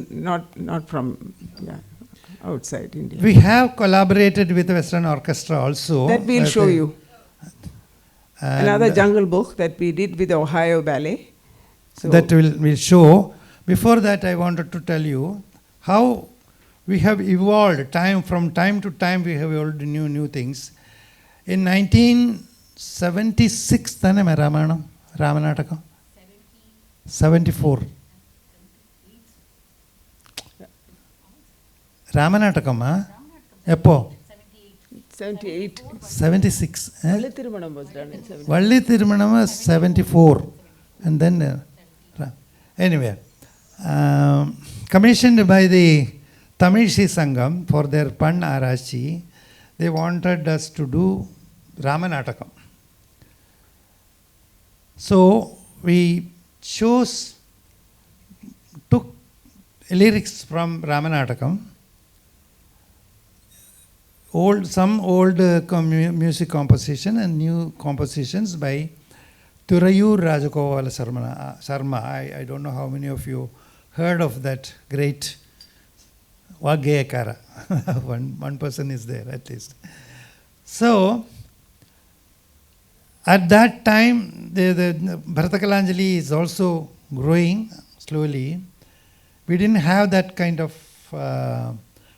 D: not from outside India.
B: We have collaborated with the Western Orchestra also.
D: That we'll show you. Another jungle book that we did with the Ohio Ballet. So
B: that will show. Before that, I wanted to tell you how we have evolved. From time to time, we have evolved new things. In 1976, thane me Ramanatakam. 74. Ramanatakam, Eppo?
D: 78.
B: 76.
D: Valli Thirumanam was done in 78.
B: Valli Thirumanam was 74. And then, anyway, commissioned by the Tamil Shi Sangam for their Pan Arachi, they wanted us to do Ramanatakam. So we took lyrics from Ramanatakam, some old music composition and new compositions by Thurayur Rajagovala Sarma. I don't know how many of you heard of that great Vagayakara. one person is there at least. So, at that time, the Bharatakanjali is also growing slowly. We didn't have that kind of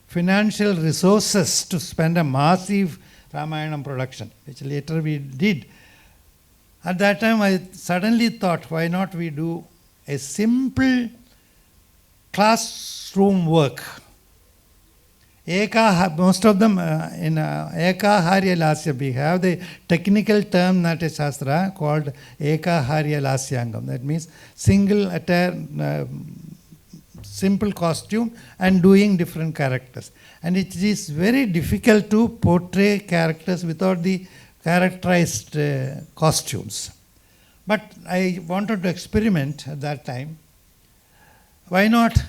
B: financial resources to spend a massive Ramayana production, which later we did. At that time, I suddenly thought, why not we do a simple classroom work? Most of them in Ekaharya Lasya, we have the technical term Natya Shastra called Ekaharya Lasyangam. That means single attire, simple costume and doing different characters. And it is very difficult to portray characters without the characterized costumes. But I wanted to experiment at that time. Why not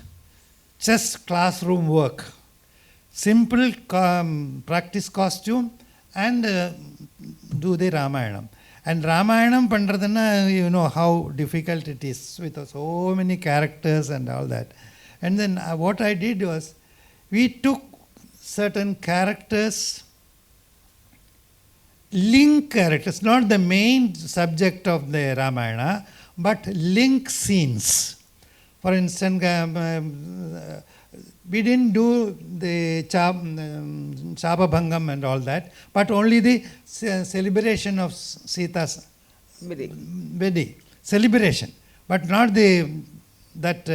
B: just classroom work? Simple practice costume and do the Ramayana. And Ramayanam pandradana, you know how difficult it is with so many characters and all that. And then what I did was, we took certain characters, link characters, not the main subject of the Ramayana, but link scenes. For instance, we didn't do the Chababhangam and all that, but only the celebration of Sita's wedding. Celebration, but not that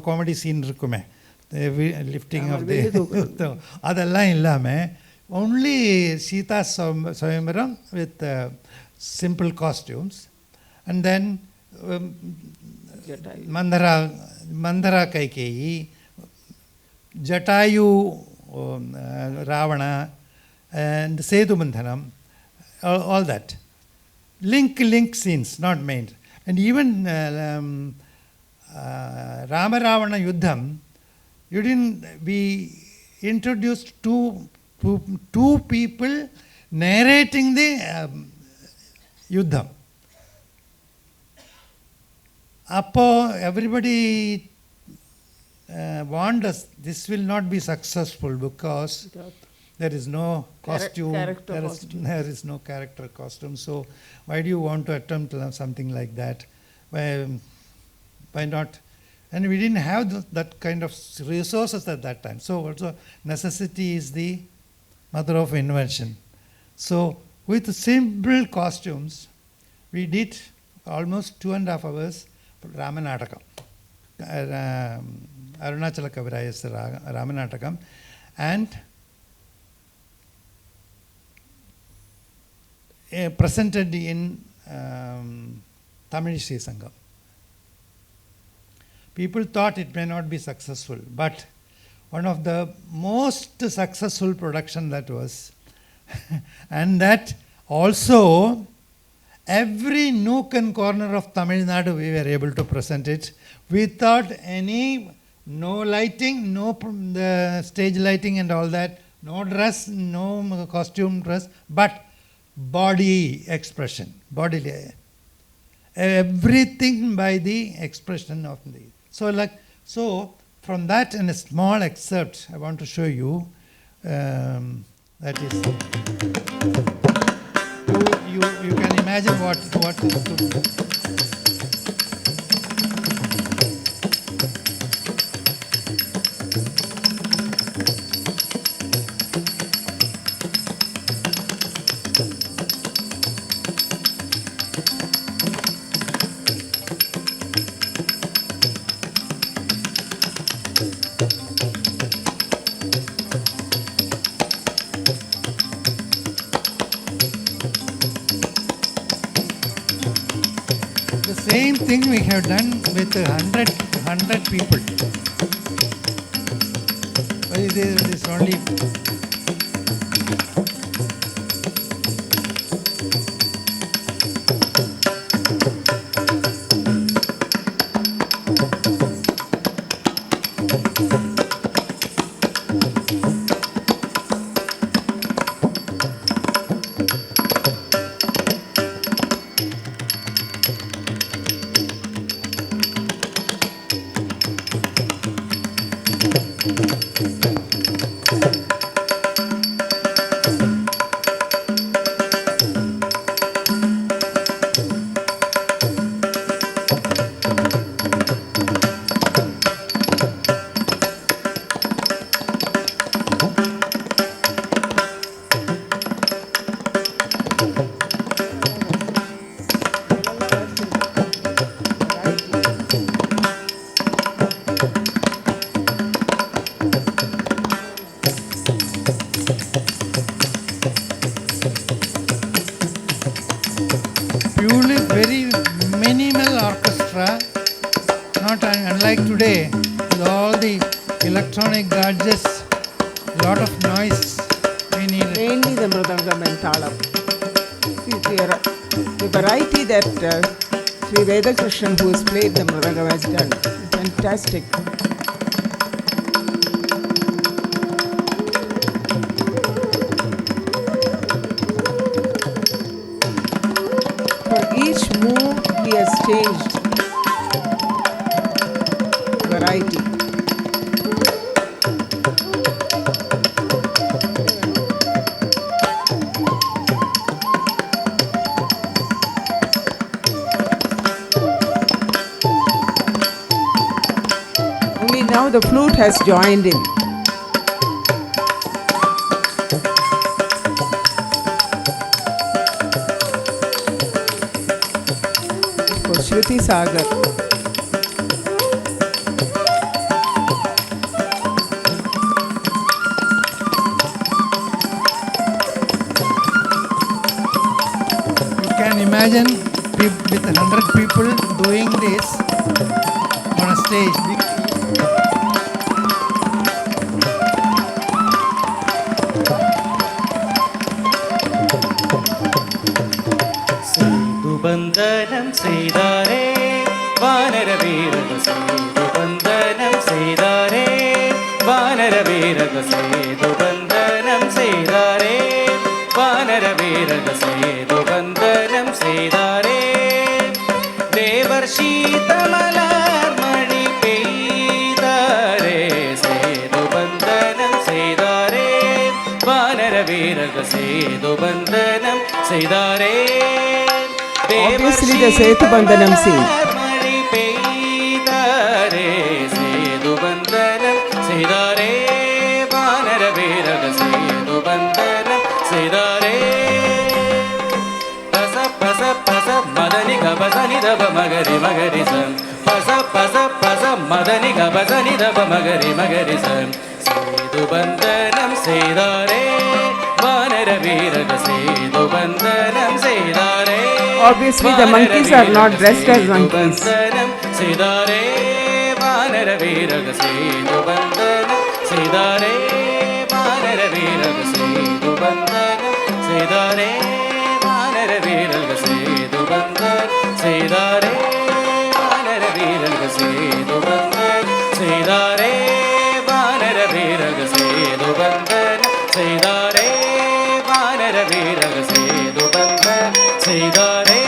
B: comedy scene irkume, the lifting of the adella illame, only Sita Swayamvaram with simple costumes, and then Mandara Kaikeyi, Jatayu Ravana, and Sedubandhanam, all that. Link scenes, not main. And even Rama Ravana Yuddham, we introduced two people narrating the Yuddham. Appo everybody warned us, this will not be successful because there is no costume, there is no character costume. So why do you want to attempt something like that? Why not? And we didn't have that kind of resources at that time. So also necessity is the mother of invention. So with simple costumes, we did almost 2.5 hours Ramanatakam. Arunachala Kavirayas Ramanatakam, and presented in Tamil Shi Sangam. People thought it may not be successful, but one of the most successful production that was, and that also every nook and corner of Tamil Nadu we were able to present it without no lighting, no the stage lighting and all that, no dress, no costume dress, but body expression, bodily everything by the expression of the. So from that, in a small excerpt, I want to show you. That is, you can imagine what is. The same thing we have done with 100 people. But it is only. Purely very minimal orchestra, not unlike today with all the electronic gadgets, lot of noise. We need
D: Mainly the mridangam and talam. See, the variety that Sri Vedakrishnan, who has played the mridangam, has done. Fantastic. For each move, he has changed variety. Only now the flute has joined in. For Shruti Sagar.
B: You can imagine with 100 people doing this on a stage.
E: சேதுபந்தனம் செய்தாரே வானர வீரக சேதுபந்தனம் செய்தாரே வானர வீரக சேதுபந்தனம் செய்தாரே வானர வீரக சேதுபந்தனம் செய்தாரே தேவர் சீதமலர் மணி பெய்தாரே சேதுபந்தனம் செய்தாரே வானர வீரக சேதுபந்தனம் செய்தாரே
D: Obviously the Setubandhanam scene.
E: மழை பெய்தாரே சேதுபந்தனம் செய்தாரே வானர வீரக சேதுபந்தனம் செய்தாரே பச பச பச மதனி கபசனி தப மகரி மகரி சம் பச பச பச மதனி கபசனி தப மகரி மகரி சம் சேதுபந்தனம் செய்தாரே வானர வீரக சேதுபந்தனம் செய்தாரே.
D: Obviously the monkeys are not dressed as monkeys.
E: செய்தாரே வானர வீரக சேதுபந்தனம் செய்தாரே வானர வீரக சேதுபந்தனம் செய்தாரே வானர வீரக சேதுபந்தனம் செய்தாரே வானர வீரக சேதுபந்தனம் செய்தாரே வானர வீரக சேதுபந்தனம் செய்தாரே வானர வீரக சேதுபந்தனம் செய்தாரே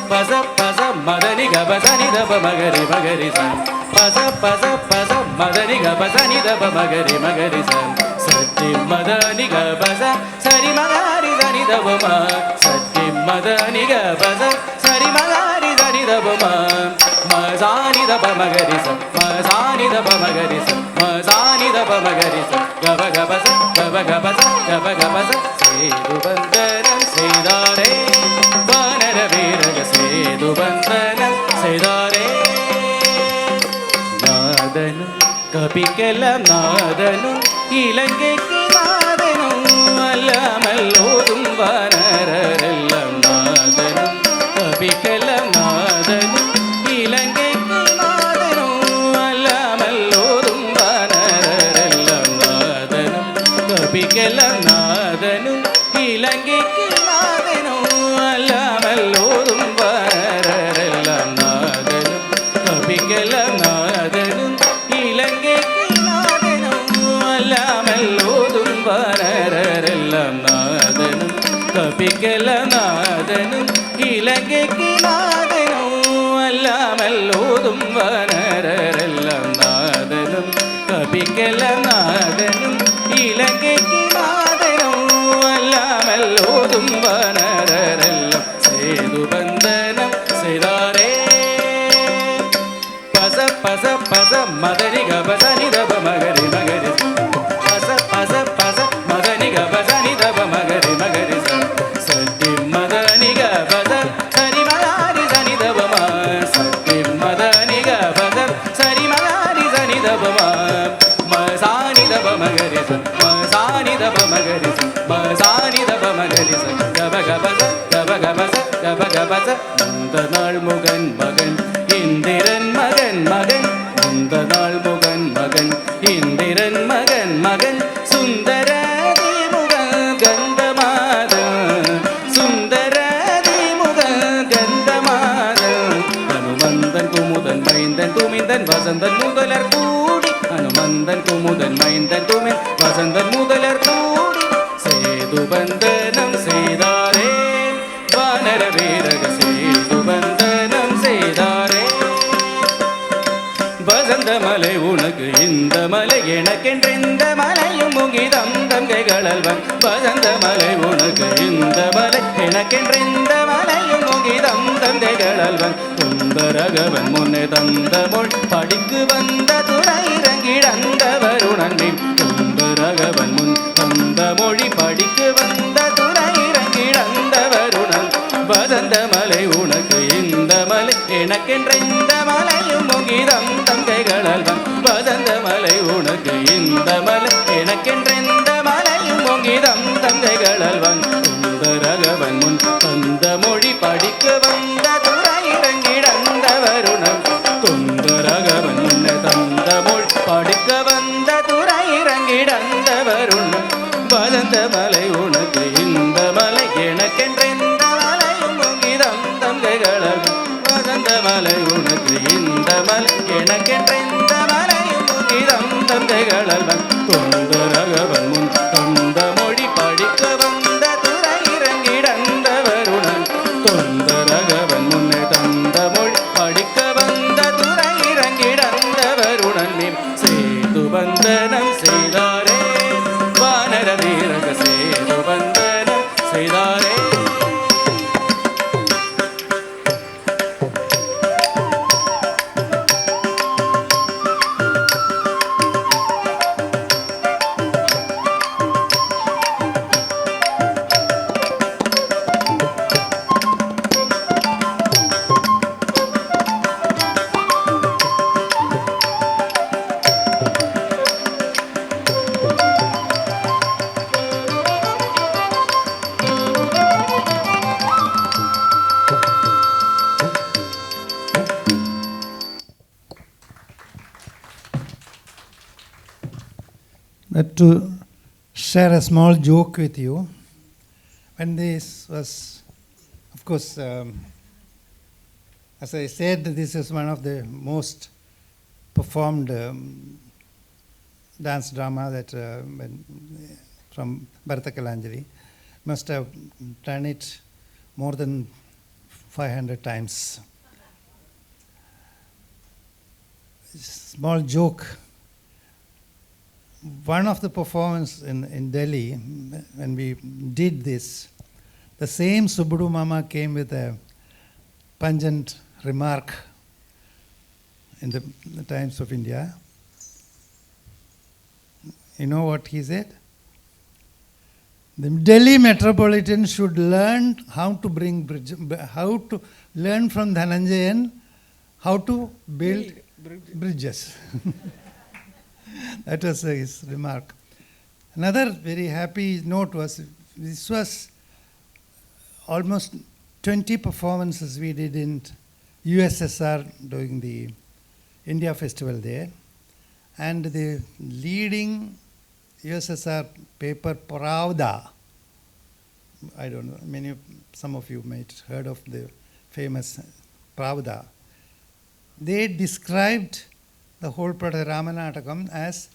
E: pasa pasa madani ga basani da ba magari magari sa pasa pasa pasa madani ga basani da ba magari magari sa sati madani ga basa sari magari zani da ba ma sati madani ga basa sari magari zani da ba ma mazani da ba magari sa mazani da ba magari sa mazani da ba magari sa ga basa ga basa ga basa sedu bandanam sedare vanara viraga sedu bandanam sedare நாதனும் கபிக்கெல்லாம் நாதனும் இலங்கைக்கு நாதனும் அல்லாமல் ஓதும் வானரெல்லாம் நாதனும் கபிக்கெல்லாம் நாதனும் இலங்கைக்கு நாதனும் அல்லாமல் ஓதும் வானரெல்லாம் நாதனும் கபிக்கெல்லாம் நாதனும் இலங்கைக்கு நாதனும் அல்லாமல் ஓதும் வானரெல்லாம் நாதனும் கபிக்கெல்லாம் நாதனும் இலங்கைக்கு நாதனும் அல்லாமல் ஓதும் வானரெல்லாம் நாதனும் கபிக்கெல்லாம் நாதனும் இலங்கைக்கு நாதனும் அல்லாமல் ஓதும் வானரெல்லாம் நாதனும் கபிக்கெல்லாம் நாதனும் இலங்கைக்கு நாதனும் அல்லாமல் ஓதும் வானரெல்லாம் சேது பந்தனம் செய்தாரே பச பச பச மதனி கபசனி தப மகரி மகரி பச பச பச மதனி கபசனி தப மகரி மகரி சத்தி மதனி கபச சரி மகாரி சனி தப மா சத்தி மதனி கபச சரி மகாரி சனி தப மா மசானி தப மகரி மசானி தப மகரி மசானி தப மகரி கப கபச கப கபச கப கபச இந்த நாள் முகன் மகன் இந்திரன் மகன் மகன் இந்த நாள் முகன் மகன் இந்திரன் மகன் மகன் சுந்தரதி முகன் கந்தமாத சுந்தரதி முகன் கந்தமாத அனுமந்தன் குமுதன் மைந்தன் துமிந்தன் வசந்தன் முதலர் கூடி அனுமந்தன் குமுதன் மைந்தன் துமின் வசந்தன் முதலர் கூடி சேது பந்தனம் செய்தாரே வானர வீரக சேது பந்தனம் செய்தாரே வசந்த மலை உனக்கு இந்த மலை எனக்கென்று இந்த மலையும் முகிதம் தங்கைகளல்வன் வசந்த மலை உனக்கு இந்த மலை எனக்கென்று இந்த மலையும் முகிதம் தங்கைகளல்வன் சுந்தரகவன் முன்னே தந்த மொழ் படிக்கு வந்த துறை இறங்கிடந்த வருணன் சுந்தரகவன் முன் தந்த மொழி படிக்கு வந்த துறை இறங்கிடந்த வருணன் வசந்த மலை உனக்கு இந்த மலை எனக்கென்ற இந்த மலையும் முகிதம் தங்கைகளல்வன் வசந்த மலை உனக்கு இந்த மலை எனக்கென்ற இந்த மலையும் முகிதம் தங்கைகளல்வன் சுந்தரகவன் முன் தந்த மொழி படிக்க வந்த துறை இறங்கிடந்த வருணன் சுந்தரகவன் முன்ன தந்த மொழி படிக்க வந்த துறை இறங்கிடந்த வருணன் வசந்த மலை உனக்கு இந்த மலை எனக்கென்ற இந்த மலையும் முகிதம் தங்கைகளல்வன் வசந்த மலை உனக்கு இந்த மலை எனக்கென்ற இந்த மலையும் முகிதம் தந்தைகளல்வன் தொந்தரகவன் முன் தந்த மொழி படிக்க வந்த துறை இறங்கிடந்த வருணன் தொந்தரகவன் முன்னே தந்த மொழி படிக்க வந்த துறை இறங்கிடந்த வருணன் சேது பந்தனம் செய்தாரே வானர வீரக சேது பந்தனம் செய்தாரே
B: To share a small joke with you. When this was, of course, as I said, this is one of the most performed dance drama that from Bharatnatyam must have done it more than 500 times. Small joke. One of the performances in Delhi, when we did this, the same Subbudu Mama came with a pungent remark in the Times of India. You know what he said? The Delhi Metropolitan should learn how to learn from Dhananjayan how to build bridges. That was his remark. Another very happy note was, this was almost 20 performances we did in USSR during the India Festival there. And the leading USSR paper, Pravda, I don't know, some of you might have heard of the famous Pravda. They described the whole Ramayana as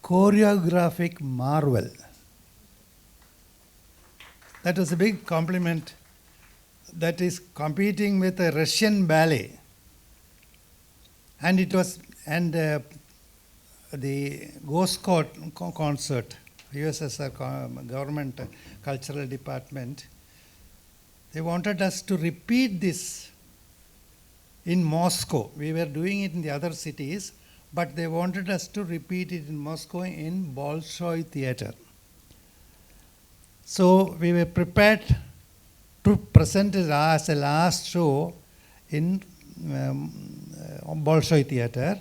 B: choreographic marvel. That was a big compliment. That is competing with a Russian ballet. And it was, the Ghost concert, USSR government cultural department, they wanted us to repeat this in Moscow. We were doing it in the other cities, but they wanted us to repeat it in Moscow in Bolshoi Theatre. So we were prepared to present it as a last show in Bolshoi Theatre.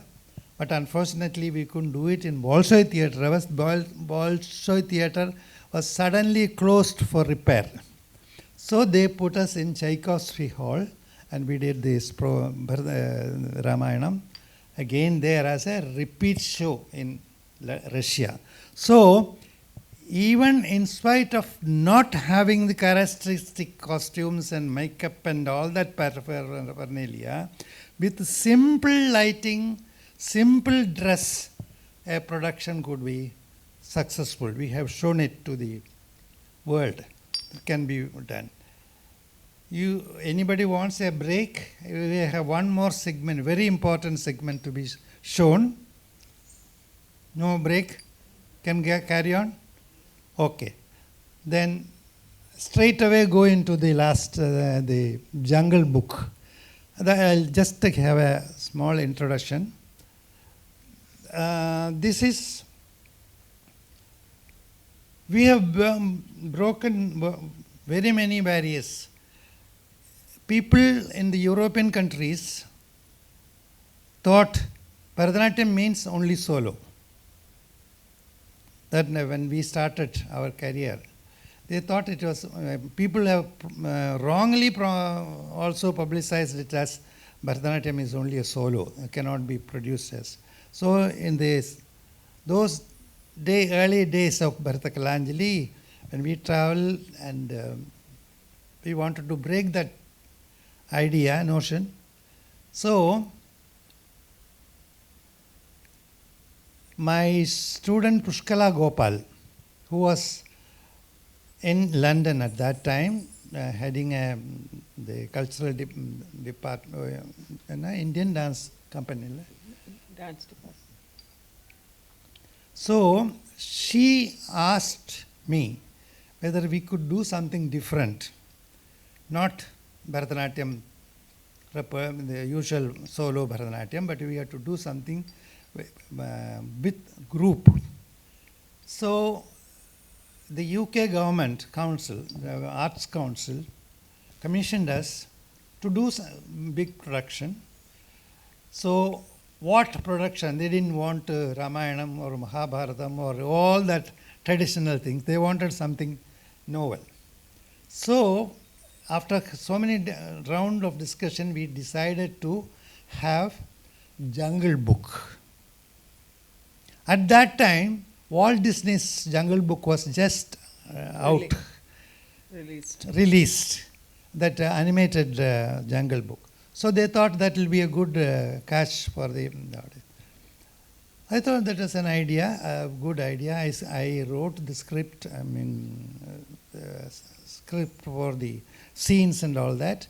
B: But unfortunately, we couldn't do it in Bolshoi Theatre. Bolshoi Theatre was suddenly closed for repair. So they put us in Tchaikovsky Hall, and we did this Ramayana again there as a repeat show in Russia. So even in spite of not having the characteristic costumes and makeup and all that paraphernalia, with simple lighting, simple dress, a production could be successful. We have shown it to the world. It can be done. Anybody wants a break? We have one more segment, very important segment to be shown. No break? Can carry on? Okay. Then straight away go into the last, the Jungle Book. I'll just have a small introduction. We have broken very many barriers. People in the European countries thought Bharatanatyam means only solo. That when we started our career, they thought it was, people have wrongly also publicized it as Bharatanatyam is only a solo, it cannot be produced as. So in those early days of Bharata Kalanjali, when we traveled and we wanted to break that notion. So my student Pushkala Gopal, who was in London at that time, heading the cultural department, Indian dance company.
D: Dance department.
B: So she asked me whether we could do something different, not Bharatanatyam, the usual solo Bharatanatyam, but we had to do something with group. So the UK government council, the Arts Council, commissioned us to do some big production. So what production? They didn't want Ramayana or Mahabharatam or all that traditional things. They wanted something novel. So after so many rounds of discussion, we decided to have Jungle Book. At that time, Walt Disney's Jungle Book was just released, that animated Jungle Book. So they thought that will be a good catch for the audience. I thought that was an idea, a good idea. I wrote the script, script for the scenes and all that.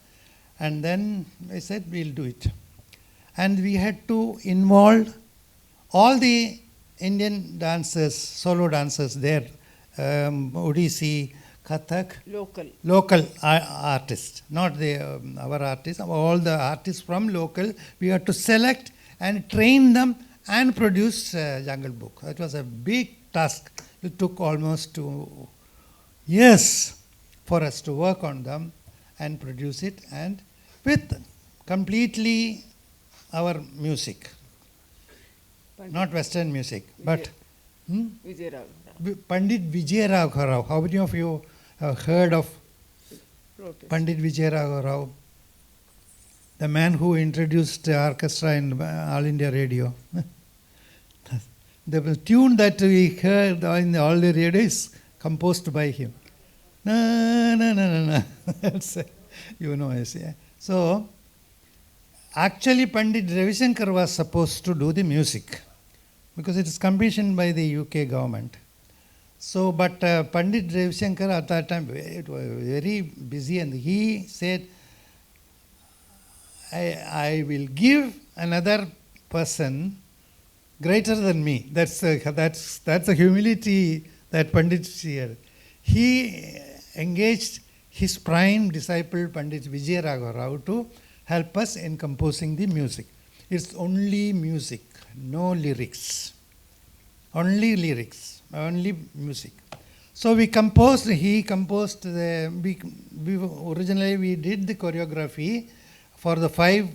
B: And then I said, we'll do it. And we had to involve all the Indian dancers, solo dancers there, Odissi, Kathak, local artists, not our artists, all the artists from local. We had to select and train them and produce Jungle Book. That was a big task. It took almost 2 years for us to work on them and produce it, and with completely our music. Not Western music, but Pandit Vijay Rao. How many of you have heard of Pandit Vijay Rao, the man who introduced the orchestra in All India Radio? The tune that we heard in All India Radio is composed by him. Na na na na na. That's you know, I say. So actually, Pandit Ravi Shankar was supposed to do the music because it is commissioned by the UK government. So, but Pandit Ravi Shankar at that time it was very busy, and he said, I will give another person greater than me. That's the humility that Pandit shared. He engaged his prime disciple Pandit Vijay Rao to help us in composing the music. It's only music, no lyrics. Only lyrics, only music. So he composed originally we did the choreography for the 5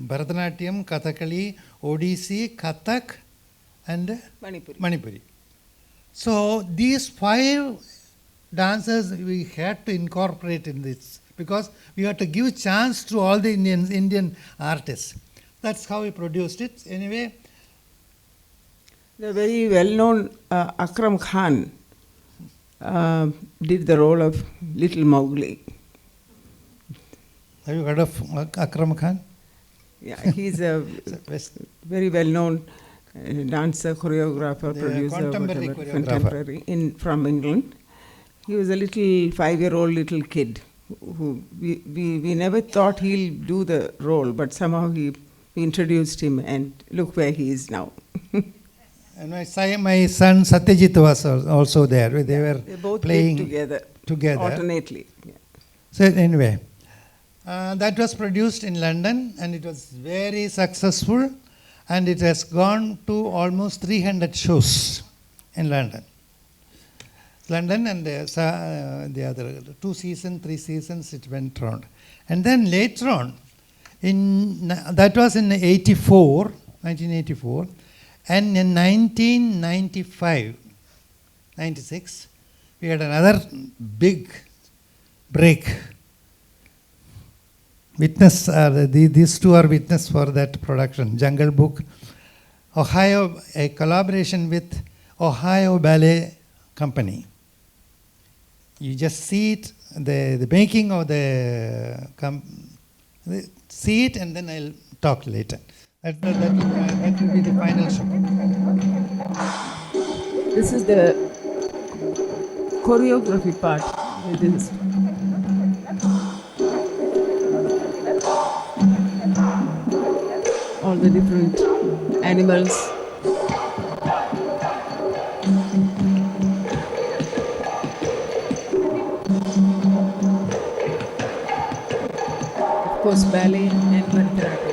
B: Bharatanatyam, Kathakali, Odissi, Kathak and Manipuri. So these 5 dances we had to incorporate in this, because we had to give chance to all the Indian artists. That's how we produced it. Anyway,
D: the very well-known Akram Khan did the role of Little Mowgli.
B: Have you heard of Akram Khan?
D: Yeah, he's a very well-known dancer, choreographer, producer,
B: contemporary
D: whatever,
B: choreographer.
D: contemporary from England. He was a little 5-year-old little kid who we never thought he'll do the role, but somehow we introduced him, and look where he is now.
B: And my son Satyajit was also there. They were
D: both
B: playing
D: together alternately. Yeah.
B: So anyway, that was produced in London, and it was very successful, and it has gone to almost 300 shows in London. And the other 2 seasons, 3 seasons, it went round. And then later on, that was in 1984, and in 1995, 96, we had another big break. These 2 are witness for that production, Jungle Book, Ohio, a collaboration with Ohio Ballet Company. You just see it, the making of see it, and then I'll talk later. That will be the final show.
D: This is the choreography part. This. All the different animals. Of course, ballet and Bharatanatyam.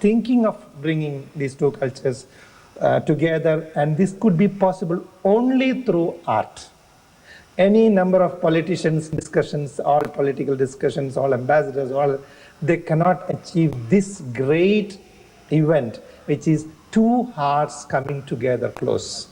F: Thinking of bringing these 2 cultures together, and this could be possible only through art. Any number of politicians' discussions, all political discussions, all ambassadors, they cannot achieve this great event, which is 2 hearts coming together close.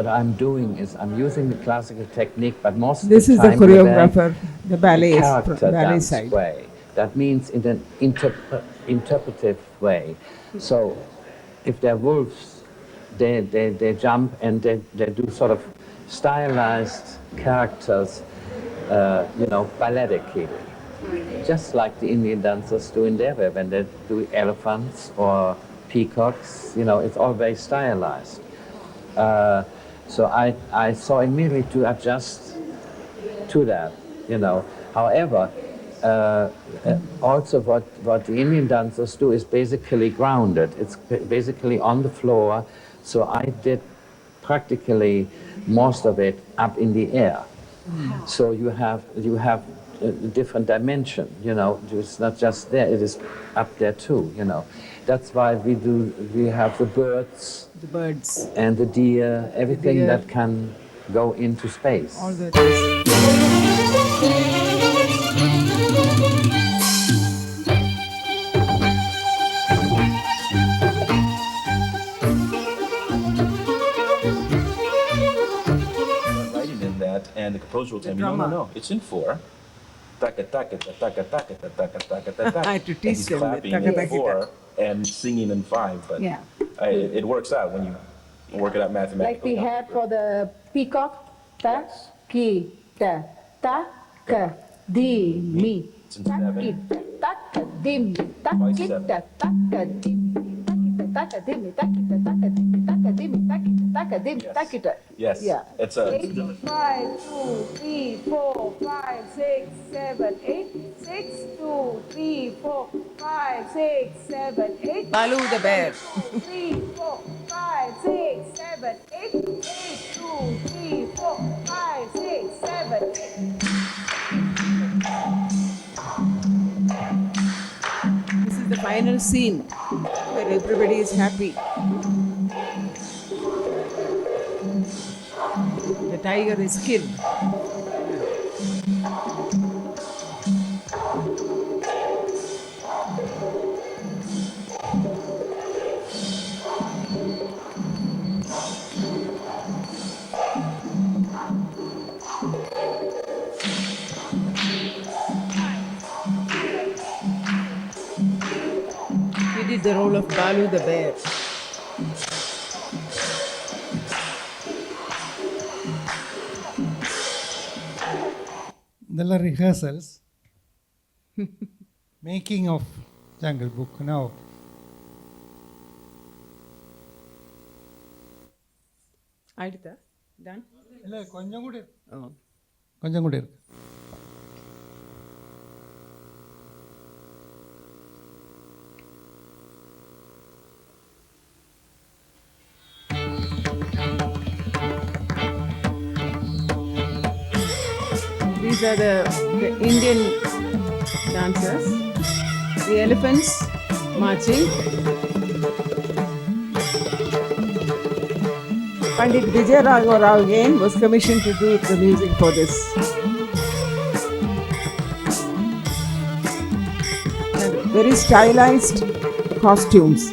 G: I'm doing is I'm using the classical technique, but most of
D: This
G: the
D: is the
G: time in a
D: choreographer, the ballet,
G: character
D: ballet
G: dance
D: side.
G: way. That means in an interpretive way. So if they're wolves, they jump and they do sort of stylized characters, balletically. Just like the Indian dancers do in their way when they do elephants or peacocks, it's all very stylized. So I saw immediately to adjust to that, However, also what the Indian dancers do is basically grounded. It's basically on the floor. So I did practically most of it up in the air. So you have a different dimension, It's not just there; it is up there too, That's why we have the birds, and the deer, everything that can go into space.
D: All the
H: writing in that, and the composer will tell me, no, it's in 4. Taka taka ta taka taka ta taka taka ta taka.
D: I had to
H: And
D: teach
H: he's
D: them
H: clapping
D: taka
H: in
D: taka.
H: 4 and singing in 5, but
I: Yeah.
H: it works out when you work it out
I: Like
H: mathematically.
I: we had for the peacock, ta, ki, ta, ka, di, mi.
H: It's in 7.
I: Ta, ka, di, mi, ta,
H: Twice
I: ki,
H: 7.
I: ta, ka, di, mi, ta, ki, ta, di, mi, ta, ki, ta, di, mi, ta, di, mi, ta, di, mi, ta, ki, ta.
H: Yes.
I: Yeah.
H: It's a
I: 8, 5, 2, 3, 4, 5, 6, 7, 8. 6, 2, 3, 4, 5, 6, 7, 8.
D: Balu the bear.
I: 3, 4, 5, 6, 7, 8. 8, 2, 3, 4, 5, 6, 7, 8.
D: This is the final scene where everybody is happy. The tiger is killed. He did the role of Balu the bear.
B: ಇದೆಲ್ಲ rehearsals making of jungle book ನಾವು
D: ஆயிடுதா? Done?
B: இல்லை கொஞ்சம் கூட
D: Oh.
B: கொஞ்சம் கூட இருக்கு.
D: These are the Indian dancers. The elephants marching. Pandit Vijay Raghav Rao again was commissioned to do the music for this. And very stylized costumes.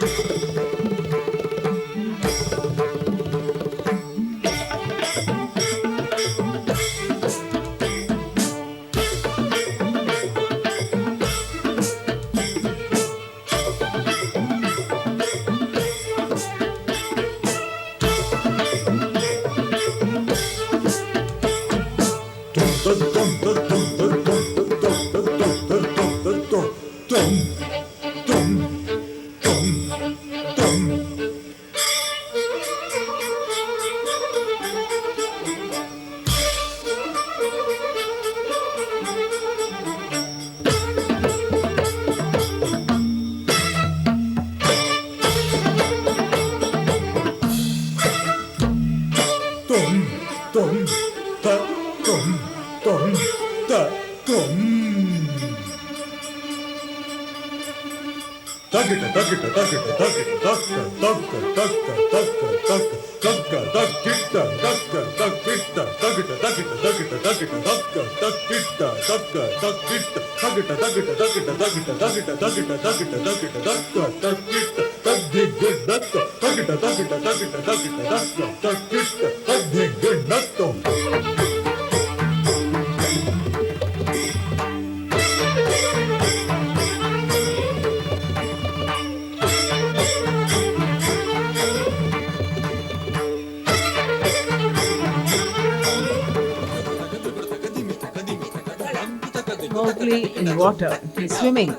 D: Mowgli in water. He's swimming.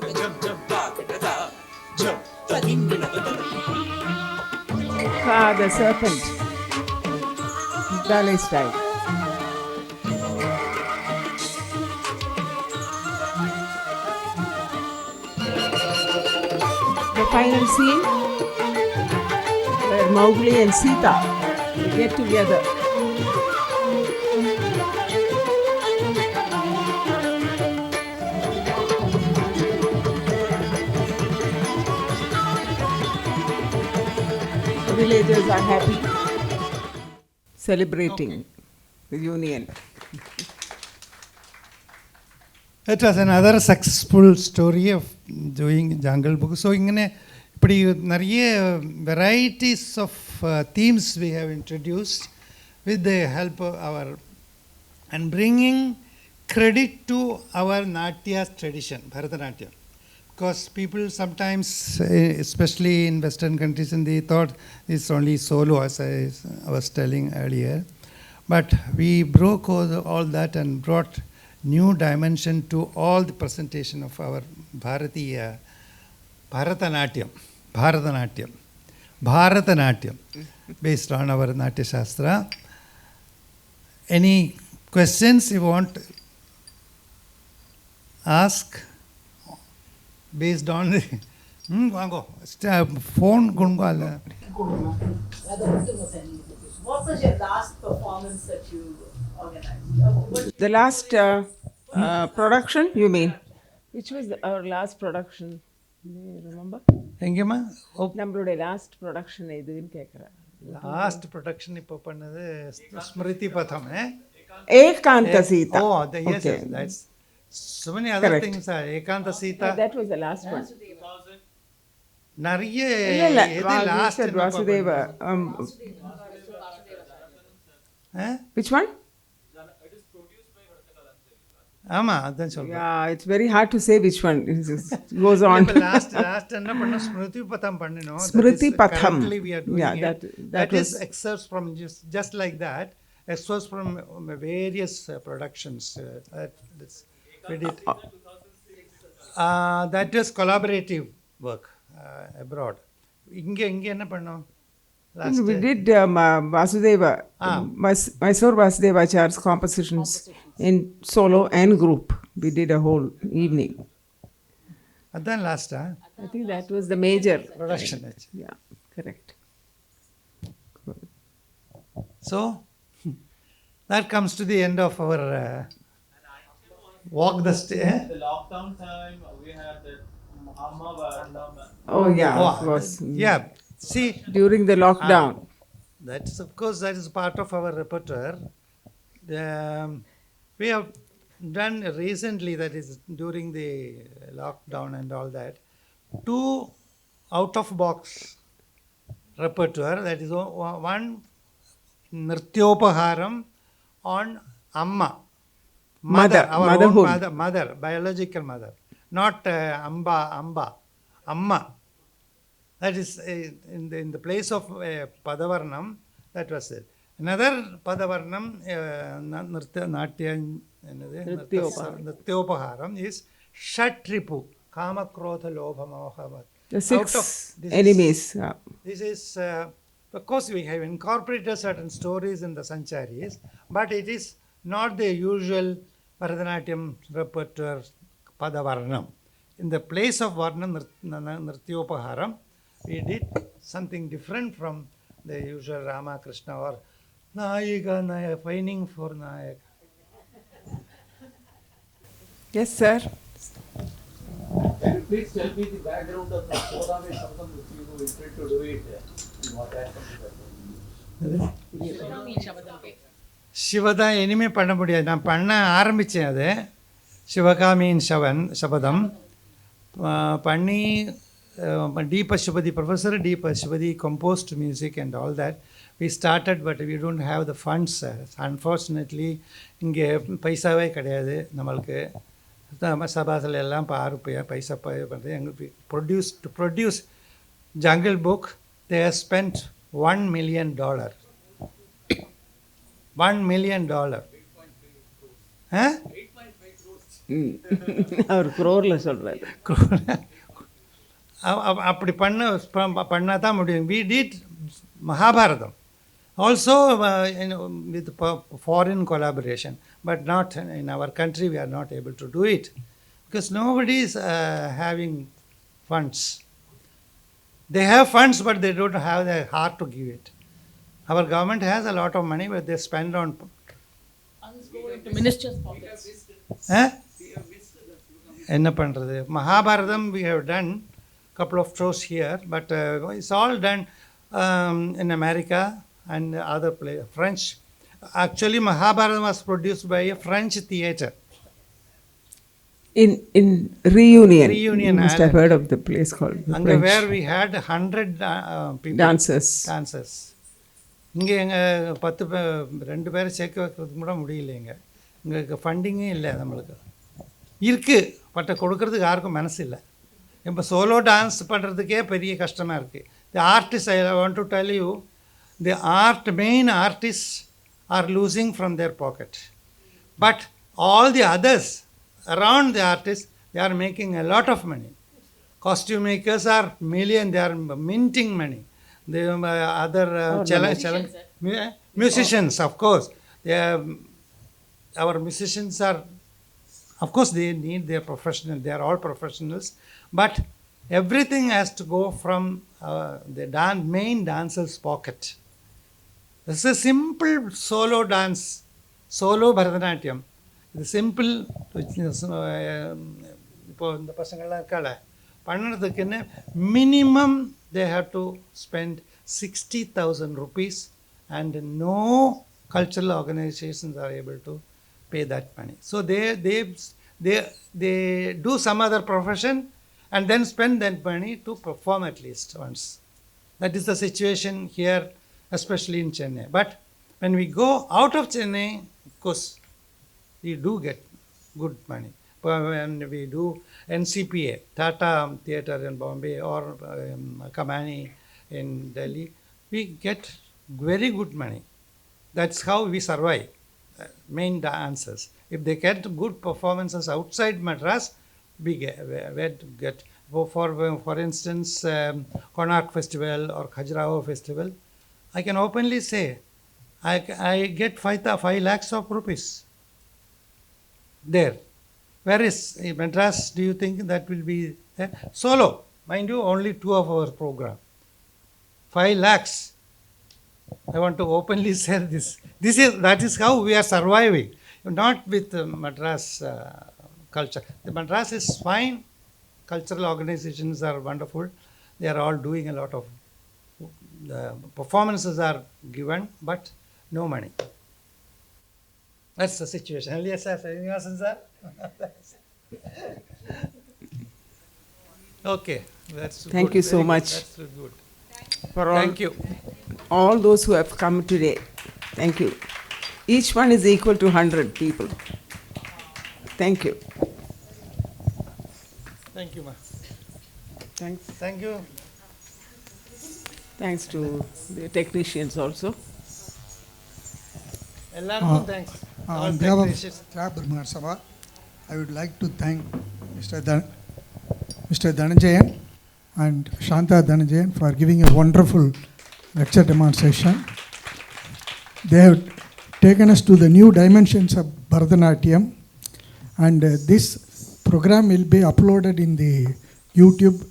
D: The serpent. Ballet style. The final scene where Mowgli and Sita get together. Villagers are happy, celebrating the union.
B: It was another successful story of doing Jungle Book. So, இப்படி நிறைய varieties of themes we have introduced with the help of our and bringing credit to our Natya tradition, Bharatanatyam. Because people sometimes, especially in Western countries, and they thought it's only solo, as I was telling earlier. But we broke all that and brought new dimension to all the presentation of our Bharatiya Bharatanatyam, based on our Natya Shastra. Any questions you want to ask? Based on the phone.
J: What was your last performance that you organized?
D: The last production, you mean? Which was our last production? Do you remember?
B: எங்கேம்மா
D: நம்மளுடைய last production எதுன்னு கேட்குறேன்.
B: Last production இப்போ பண்ணது ஸ்மிருதி பதம்,
D: ஏகாந்த Sita.
B: Oh, yes, that's so many other things are Ekanta Sita.
D: That was the last one.
B: நிறைய
D: எது last Vasudeva. Which one?
B: ஆமா அதான் சொல்றேன்.
D: Yeah, it's very hard to say which one. It goes on.
B: Last என்ன பண்ண ஸ்மிருதி பதம் பண்ணனும்.
D: ஸ்மிருதி பதம்.
B: We are doing that
D: was
B: is excerpts from just like that, excerpts from various productions. We did. That is collaborative work abroad. இங்க என்ன பண்ணோம்?
D: We did Vasudeva, Mysore Vasudevachar's compositions in solo and group. We did a whole evening.
B: Adan last,
D: I think that was the major
B: production.
D: Yeah, correct.
B: So, that comes to the end of our walk the
E: The lockdown time, we had that Amma Bharatnatyam.
D: Oh yeah, of course.
B: Yeah. See,
D: during the lockdown.
B: That is, of course, that is part of our repertoire. We have done recently, that is during the lockdown and all that, 2 out-of-box repertoire. That is one Nrityopaharam on Amma. Mother, our own mother, biological mother. Not Amba. Amma. That is in the place of Padavarnam, that was it. Another Padavarnam, Nrityopaharam is Shatripu, Kama, Krodha, Lobha, Moha.
D: The 6 enemies.
B: This is, of course, we have incorporated certain stories in the Sancharis, but it is not the usual Bharatanatyam repertoire Padavarnam. In the place of Varnam, Nrityopaharam, we did something different from the usual Rama, Krishna or Nayika, fighting for Nayaka.
D: Yes, sir.
E: Can you please tell me the background of the Kodame Shabdam which you intend to do it? What happened?
B: Sivada இனிமே பண்ண முடியாது. நான் பண்ண ஆரம்பித்தேன் அது. Shivakami Shabadam. Panni, D. Pashupati, Professor D. Pashupati composed music and all that. We started, but we don't have the funds. Unfortunately, inge paisa kadayadu namalku sabasal ellam pa 6 rupees paisa pandhu to produce Jungle Book. They have spent $1 million. $1 million. Huh?
D: அவர் crore-ல சொல்றாரு.
B: அப்படி பண்ணா தான் முடியும். We did Mahabharatam also with foreign collaboration, but not in our country. We are not able to do it because nobody is having funds. They have funds, but they don't have the heart to give it. Our government has a lot of money, but they spend on
J: Funds go into ministers' pockets.
B: என்ன பண்ணுறது? Mahabharatam we have done couple of shows here, but it's all done in America and other places. French. Actually, Mahabharatam was produced by a French theatre.
D: In Reunion.
B: Reunion.
D: You must have heard of the place called the French.
B: Where we had 100 people.
D: Dancers.
B: இங்கே எங்கள் 2 பேரை சேர்க்க வைக்கிறதுக்கு கூட முடியலைங்க. இங்கே ஃபண்டிங்கே இல்லை. நம்மளுக்கு இருக்குது, பட் கொடுக்கறதுக்கு யாருக்கும் மனசு இல்லை. இப்போ சோலோ டான்ஸ் பண்ணுறதுக்கே பெரிய கஷ்டமாக இருக்குது. The artist, I want to tell you, the main artist are losing from their pocket. But all the others around the artists, they are making a lot of money. Costume makers are they are minting money. The other musicians, of course. Our musicians are, of course, they need their professional. They are all professionals, but everything has to go from the main dancer's pocket. This is a simple solo dance, solo Bharatanatyam. இது simple. இப்போ இந்த பசங்கள்லாம் இருக்கால பண்ணுறதுக்குன்னு minimum they have to spend 60,000 rupees and no cultural organizations are able to pay that money. So they do some other profession and then spend that money to perform at least once. That is the situation here, especially in Chennai. But when we go out of Chennai, of course, we do get good money. When we do NCPA, Tata Theatre in Bombay, or Kamani in Delhi, we get very good money. That's how we survive, main dancers. If they get good performances outside Madras, we get for instance, Konark Festival or Khajuraho Festival, I can openly say, I get 5 lakhs of rupees. There. Where is Madras? Do you think that will be there? Solo. Mind you, only 2 of our program. 5 lakhs. I want to openly say this. That is how we are surviving. Not with Madras culture. The Madras is fine. Cultural organizations are wonderful. They are all doing a lot of performances are given, but no money. That's the situation. Yes, sir. Sir. Okay. That's
D: Thank
B: good.
D: you so
B: Very
D: much.
B: Good. That's good.
D: For
B: Thank you.
D: all those who have come today. Thank you. Each one is equal to 100 people. Thank you.
B: Thank you, ma.
D: Thanks.
B: Thank you.
D: Thanks to the technicians also.
B: Ellarkum thanks. All
A: On behalf of
B: technicians.
A: Brahmana Sabha, I would like to thank Mr. Dhananjayan and Shanta Dhananjayan for giving a wonderful lecture demonstration. They have taken us to the new dimensions of Bharatanatyam, and this program will be uploaded in the YouTube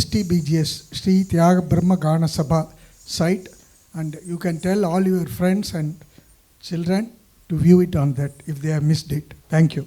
A: STBGS, Sri Tyaga Brahma Gana Sabha site, and you can tell all your friends and children to view it on that if they have missed it. Thank you.